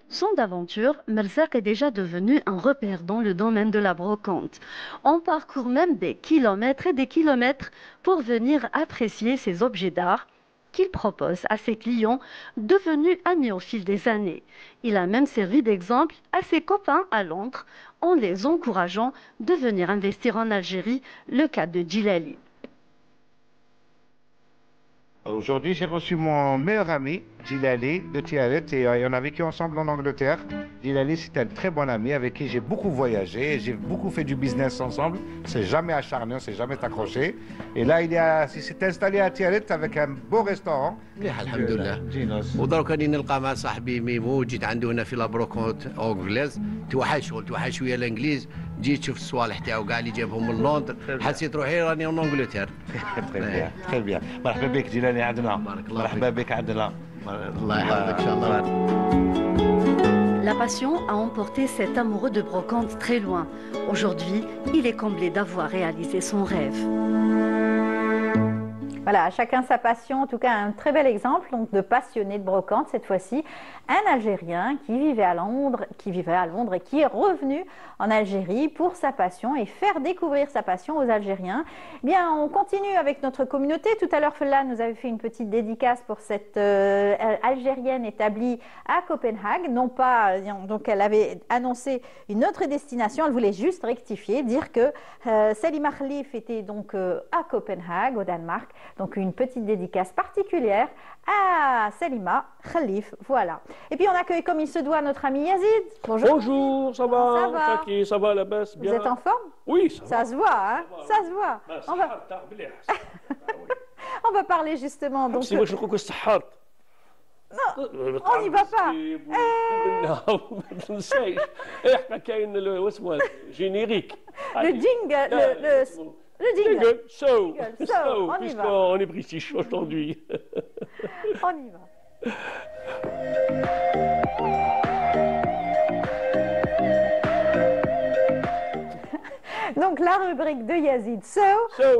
Son d'aventure, Merzak est déjà devenu un repère dans le domaine de la brocante. On parcourt même des kilomètres et des kilomètres pour venir apprécier ces objets d'art qu'il propose à ses clients, devenus amis au fil des années. Il a même servi d'exemple à ses copains à Londres, en les encourageant de venir investir en Algérie, le cas de Djilali. Aujourd'hui, j'ai reçu mon meilleur ami, Djilali, de Tiaret, et on a vécu ensemble en Angleterre. Djilali, c'est un très bon ami avec qui j'ai beaucoup voyagé, j'ai beaucoup fait du business ensemble. C'est jamais acharné, on s'est jamais accroché. Et là, il s'est installé à Tiaret avec un beau restaurant. الحمد لله ودروك راني نلقى مع صاحبي ميمو جيت عنده هنا في لابروكونت اونغليز توحش ويا الانجليز جيت شفت الصوالح تاعو كاع اللي جابهم من لندن حسيت روحي راني اون انجلتير très bien مرحبا بك جيلاني عندنا مرحبا بك عندنا الله يحفظك ان شاء الله. La passion a emporté cet amoureux de brocante très loin. Aujourd'hui, il est comblé d'avoir réalisé son rêve. Voilà, chacun sa passion, en tout cas un très bel exemple donc, de passionné de brocante, cette fois-ci, un Algérien qui vivait à Londres et qui est revenu en Algérie pour sa passion et faire découvrir sa passion aux Algériens. Eh bien, on continue avec notre communauté. Tout à l'heure, Fella nous avait fait une petite dédicace pour cette Algérienne établie à Copenhague. Non pas, donc elle avait annoncé une autre destination, elle voulait juste rectifier, dire que Salima Khalif était donc à Copenhague, au Danemark, Donc une petite dédicace particulière à Salima Khalif. Voilà. Et puis on accueille comme il se doit notre ami Yazid. Bonjour. Bonjour, ça va? Ça va? Taki, ça va la baisse? Vous êtes en forme? Oui, ça va. Ça se voit, hein? Ça se voit. On va... on va parler justement. Donc... Non, on n'y va pas. Générique. Le jingle, le jingle. So, on y va. puisqu'on est british aujourd'hui. On y va. Donc la rubrique de Yazid So,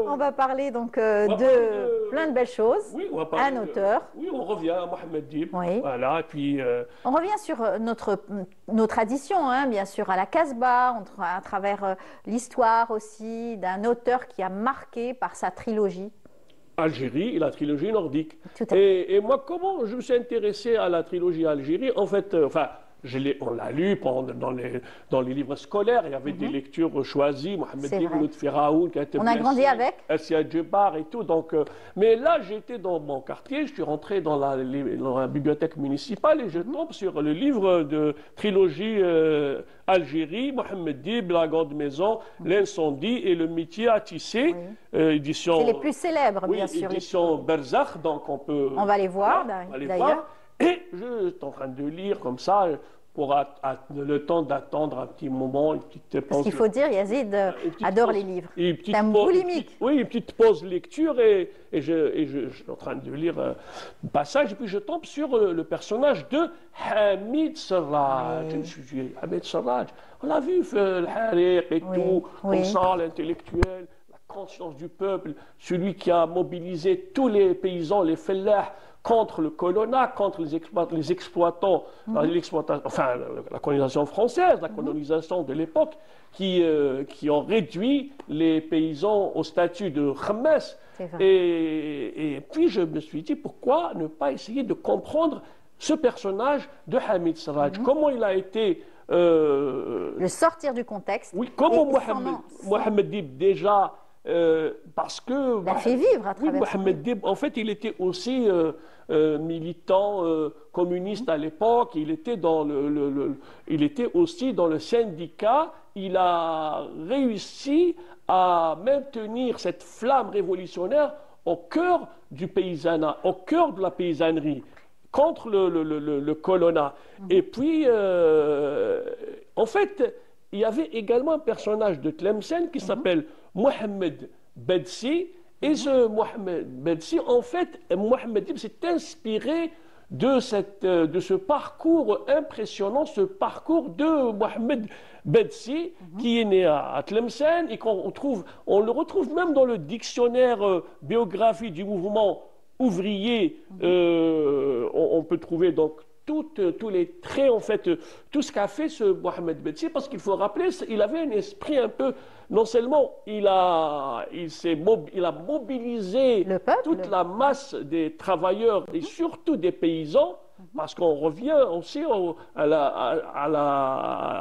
on va parler donc de plein de belles choses. Oui, on va parler, un auteur. Oui, on revient à Mohamed Dib. Oui. Voilà, et puis... On revient sur nos traditions, hein, bien sûr, à la Casbah, à travers l'histoire aussi d'un auteur qui a marqué par sa trilogie. Algérie et la trilogie nordique. Tout à fait. Et moi, comment je me suis intéressé à la trilogie Algérie? En fait, on l'a lu dans les livres scolaires, il y avait des lectures choisies, Mohamed Dib, Firaoun, qui a été on a grandi avec. Assia Djebar et tout. Donc, mais là, j'étais dans mon quartier, je suis rentré dans la bibliothèque municipale et je tombe sur le livre de trilogie Algérie, Mohamed Dib, La Grande Maison, L'incendie et le métier à tisser. Édition. C'est les plus célèbres, bien sûr. Édition Berzakh, donc on peut. On va les voir d'ailleurs. Et je suis en train de lire comme ça, pour le temps d'attendre un petit moment, une petite pause. Parce qu'il faut dire, Yazid adore les livres. C'est un boulimique. Oui, une petite pause lecture et je suis en train de lire un passage et puis je tombe sur le personnage de Hamid Serraj. Je me suis dit, Hamid Serraj, on l'a vu, le Hariq et tout, comme ça, l'intellectuel, la conscience du peuple, celui qui a mobilisé tous les paysans, les fellahs, contre le colonat, contre les exploitants, la colonisation française, la colonisation de l'époque, qui ont réduit les paysans au statut de khammas. Et puis je me suis dit, pourquoi ne pas essayer de comprendre ce personnage de Hamid Serraj, comment il a été... le sortir du contexte. Oui, comment Mohamed Dib déjà... parce que il a fait vivre à travers Mohamed Dib, en fait, il était aussi militant communiste à l'époque. Il était aussi dans le syndicat. Il a réussi à maintenir cette flamme révolutionnaire au cœur du paysanat, au cœur de la paysannerie, contre le colonat. Et puis, en fait, il y avait également un personnage de Tlemcen qui s'appelle Mohamed Bedsi. Et ce Mohamed Bedsi, en fait, Mohamed Dib s'est inspiré de ce parcours impressionnant, ce parcours de Mohamed Bedsi, qui est né à Tlemcen et on le retrouve même dans le dictionnaire biographie du mouvement ouvrier. On peut trouver donc tous les traits, en fait, tout ce qu'a fait ce Mohamed Bedsi, parce qu'il faut rappeler, il avait un esprit un peu, non seulement il a mobilisé toute la masse des travailleurs et surtout des paysans, parce qu'on revient aussi à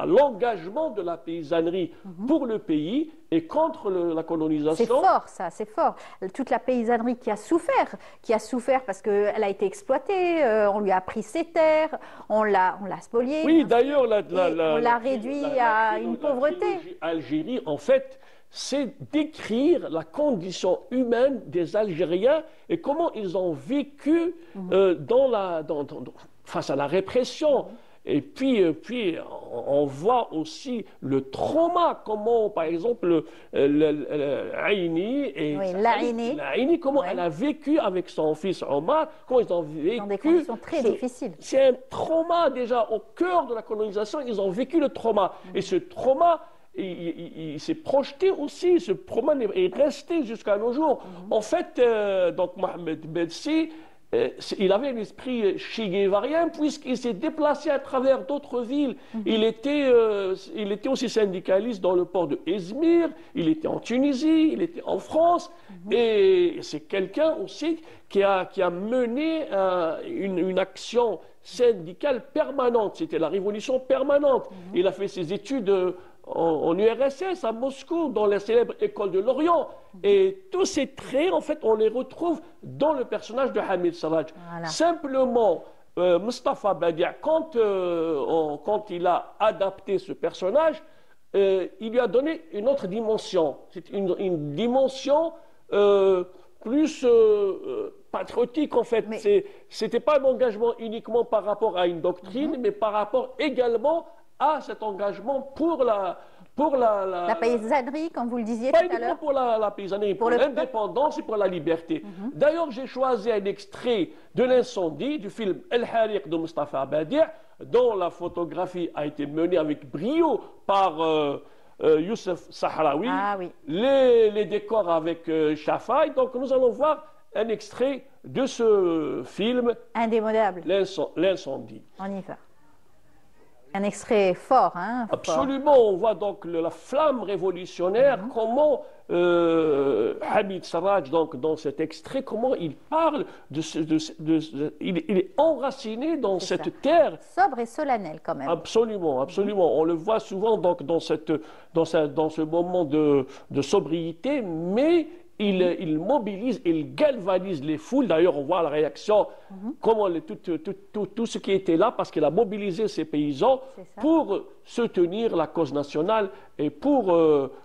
l'engagement de la paysannerie pour le pays et contre la colonisation. C'est fort, ça, c'est fort. Toute la paysannerie qui a souffert parce qu'elle a été exploitée, on lui a pris ses terres, on l'a spoliée. Oui, d'ailleurs, on l'a réduit à une pauvreté. Algérie, en fait, c'est décrire la condition humaine des Algériens et comment ils ont vécu face à la répression. Et puis, on voit aussi le trauma, comment, par exemple, l'Aïni, comment elle a vécu avec son fils Omar, comment ils ont vécu... Dans des conditions très difficiles. C'est un trauma déjà, au cœur de la colonisation, ils ont vécu le trauma. Et ce trauma, il s'est projeté aussi, ce trauma est resté jusqu'à nos jours. En fait, donc Mohamed Bedsi, il avait un esprit che-guévarien puisqu'il s'est déplacé à travers d'autres villes. Il était aussi syndicaliste dans le port de Izmir, il était en Tunisie, il était en France. Et c'est quelqu'un aussi qui a mené une action syndicale permanente. C'était la révolution permanente. Il a fait ses études en URSS, à Moscou, dans la célèbre école de l'Orient. Et tous ces traits, en fait, on les retrouve dans le personnage de Hamid Sarraj. Voilà. Simplement, Mustafa Badi', quand il a adapté ce personnage, il lui a donné une autre dimension. C'est une dimension plus patriotique, en fait. Ce n'était pas un engagement uniquement par rapport à une doctrine, mais par rapport également à cet engagement pour la paysannerie, comme vous le disiez pas tout à l'heure. uniquement pour la paysannerie, pour l'indépendance et pour la liberté. D'ailleurs, j'ai choisi un extrait de l'incendie du film El Hariq de Mustafa Badi', dont la photographie a été menée avec brio par Youssef Sahraoui, les décors avec Shafai. Donc nous allons voir un extrait de ce film indémodable, L'incendie. On y va. Un extrait fort, hein? Absolument, on voit donc la flamme révolutionnaire, comment Hamid Sarraj, donc dans cet extrait, comment il parle il est enraciné dans cette terre. Sobre et solennel quand même. Absolument, absolument. On le voit souvent donc dans ce moment de sobriété, mais il mobilise, il galvanise les foules. D'ailleurs, on voit la réaction, comment tout ce qui était là, parce qu'il a mobilisé ces paysans pour soutenir la cause nationale et pour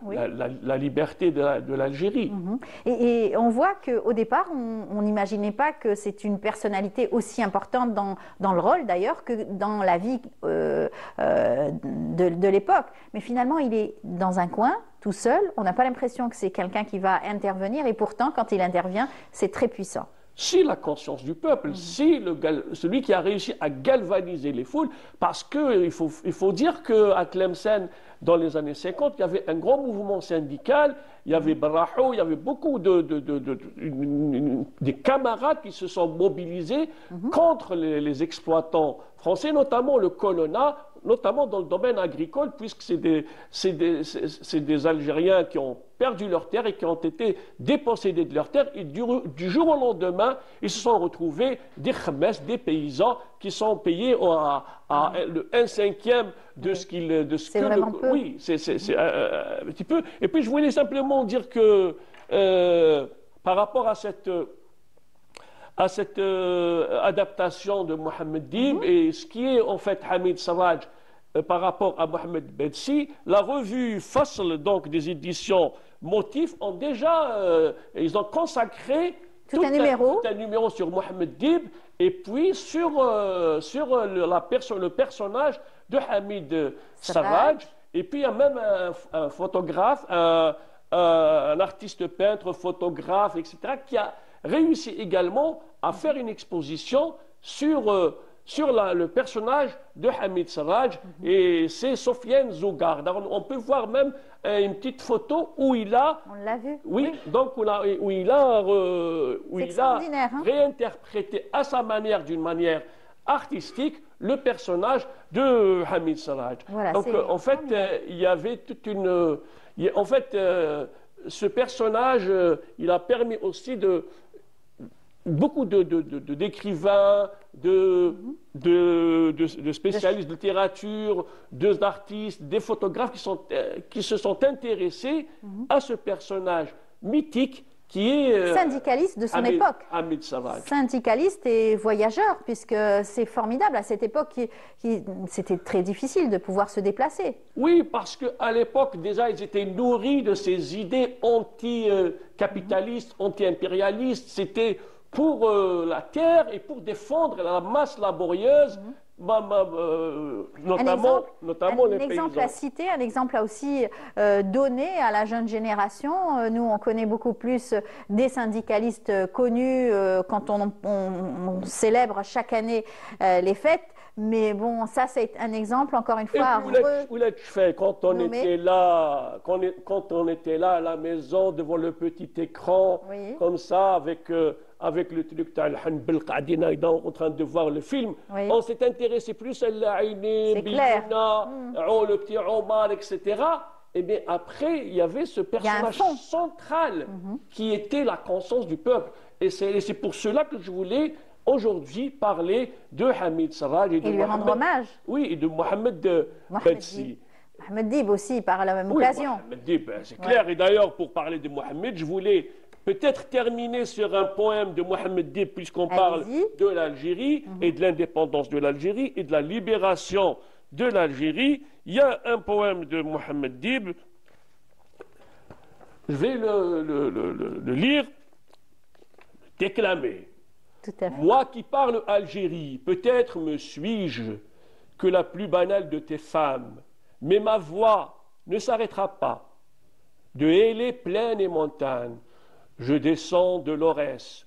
la liberté de l'Algérie. Et on voit qu'au départ, on n'imaginait pas que c'est une personnalité aussi importante dans le rôle, d'ailleurs, que dans la vie de l'époque. Mais finalement, il est dans un coin, tout seul. On n'a pas l'impression que c'est quelqu'un qui va intervenir, et pourtant, quand il intervient, c'est très puissant. Si la conscience du peuple, si celui qui a réussi à galvaniser les foules, parce qu'il faut dire qu'à Tlemcen, dans les années 50, il y avait un grand mouvement syndical, il y avait Barahou, il y avait beaucoup des camarades qui se sont mobilisés contre les exploitants français, notamment le colonat, notamment dans le domaine agricole, puisque c'est des Algériens qui ont perdu leurs terres et qui ont été dépossédés de leurs terres. Et du jour au lendemain, ils se sont retrouvés des khmès, des paysans qui sont payés à le 1/5 de ce qu'ils... C'est vraiment peu. Oui, c'est un petit peu. Et puis je voulais simplement dire que par rapport à cette adaptation de Mohamed Dib et ce qui est en fait Hamid Sarraj par rapport à Mohamed Bedsi, la revue Fasl, donc des éditions Motifs, ils ont consacré tout un numéro sur Mohamed Dib et puis sur le personnage de Hamid Sarraj. Et puis il y a même un photographe, un artiste peintre, photographe, etc., qui a réussi également à faire une exposition sur le personnage de Hamid Sarraj, et c'est Sofiane Zougar. On peut voir même une petite photo où il a... On l'a vu. Oui, donc où il a réinterprété à sa manière, d'une manière artistique, le personnage de Hamid Sarraj. Voilà, donc en fait, il y avait toute une... En fait, ce personnage, il a permis aussi beaucoup d'écrivains, de spécialistes de littérature, d'artistes, des photographes qui se sont intéressés à ce personnage mythique qui est syndicaliste de son époque. Hamid Sarraj. Syndicaliste et voyageur, puisque c'est formidable. À cette époque, c'était très difficile de pouvoir se déplacer. Oui, parce qu'à l'époque, déjà, ils étaient nourris de ces idées anti-capitalistes, anti-impérialistes. C'était pour la terre et pour défendre la masse laborieuse, notamment les paysans. Un exemple à citer, un exemple à aussi donner à la jeune génération. Nous, on connaît beaucoup plus des syndicalistes connus quand on célèbre chaque année les fêtes. Mais bon, ça, c'est un exemple, encore une fois, quand on était là à la maison, devant le petit écran, comme ça, avec le truc en train de voir le film, on s'est intéressé plus à l'Aïné, Bilina, le petit Omar, etc. Et bien après, il y avait ce personnage central qui était la conscience du peuple. Et c'est pour cela que je voulais aujourd'hui parler de Hamid Sarraj et de lui rendre hommage. Oui, et de Mohamed Bedsi. Mohamed Dib aussi, par la même occasion. Mohamed Dib, c'est clair. Et d'ailleurs, pour parler de Mohamed, je voulais peut-être terminer sur un poème de Mohamed Dib, puisqu'on parle de l'Algérie et de l'indépendance de l'Algérie et de la libération de l'Algérie. Il y a un poème de Mohamed Dib. Je vais le lire, déclamer. Tout à fait. Moi qui parle Algérie, peut-être me suis-je que la plus banale de tes femmes, mais ma voix ne s'arrêtera pas. De hélés, plaines et montagnes, je descends de l'Aurès.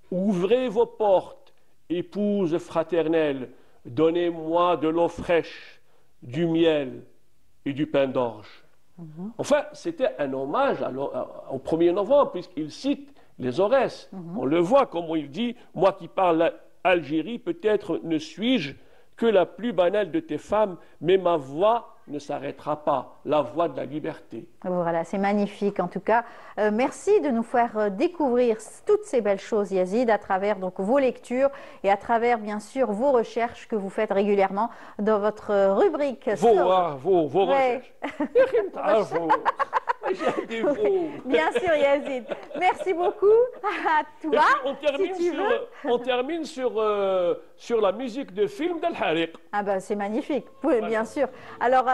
Ouvrez vos portes, épouses fraternelles, donnez-moi de l'eau fraîche, du miel et du pain d'orge. Enfin, c'était un hommage au 1er novembre, puisqu'il cite les Aurès. On le voit, comme il dit, moi qui parle Algérie, peut-être ne suis-je que la plus banale de tes femmes, mais ma voix ne s'arrêtera pas, la voix de la liberté. Voilà, c'est magnifique en tout cas. Merci de nous faire découvrir toutes ces belles choses, Yazid, à travers donc vos lectures et à travers bien sûr vos recherches que vous faites régulièrement dans votre rubrique. Vos recherches. Bien sûr, Yazid. Merci beaucoup à toi. On termine sur la musique de film d'Al Hariq. Ah ben c'est magnifique, oui, bien sûr. Alors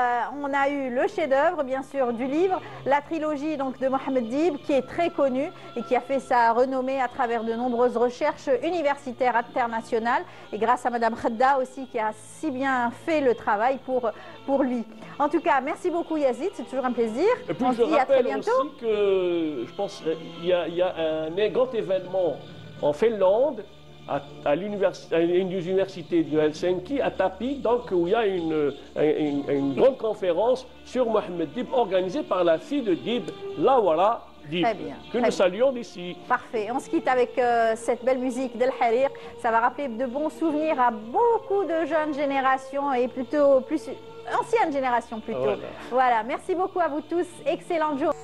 on a eu le chef-d'œuvre, bien sûr, du livre, la trilogie donc de Mohamed Dib, qui est très connue et qui a fait sa renommée à travers de nombreuses recherches universitaires internationales et grâce à Madame Khedda aussi qui a si bien fait le travail pour lui. En tout cas, merci beaucoup Yazid, c'est toujours un plaisir. Et puis je rappelle aussi que je pense qu'il y a un grand événement en Finlande, à une des universités de Helsinki, à Tappi, donc où il y a une grande conférence sur Mohamed Dib organisée par la fille de Dib, Lawala Dib, que nous saluons d'ici. Parfait. On se quitte avec cette belle musique d'Al Hariq. Ça va rappeler de bons souvenirs à beaucoup de jeunes générations et plutôt plus ancienne génération plutôt. Voilà. Merci beaucoup à vous tous. Excellente journée.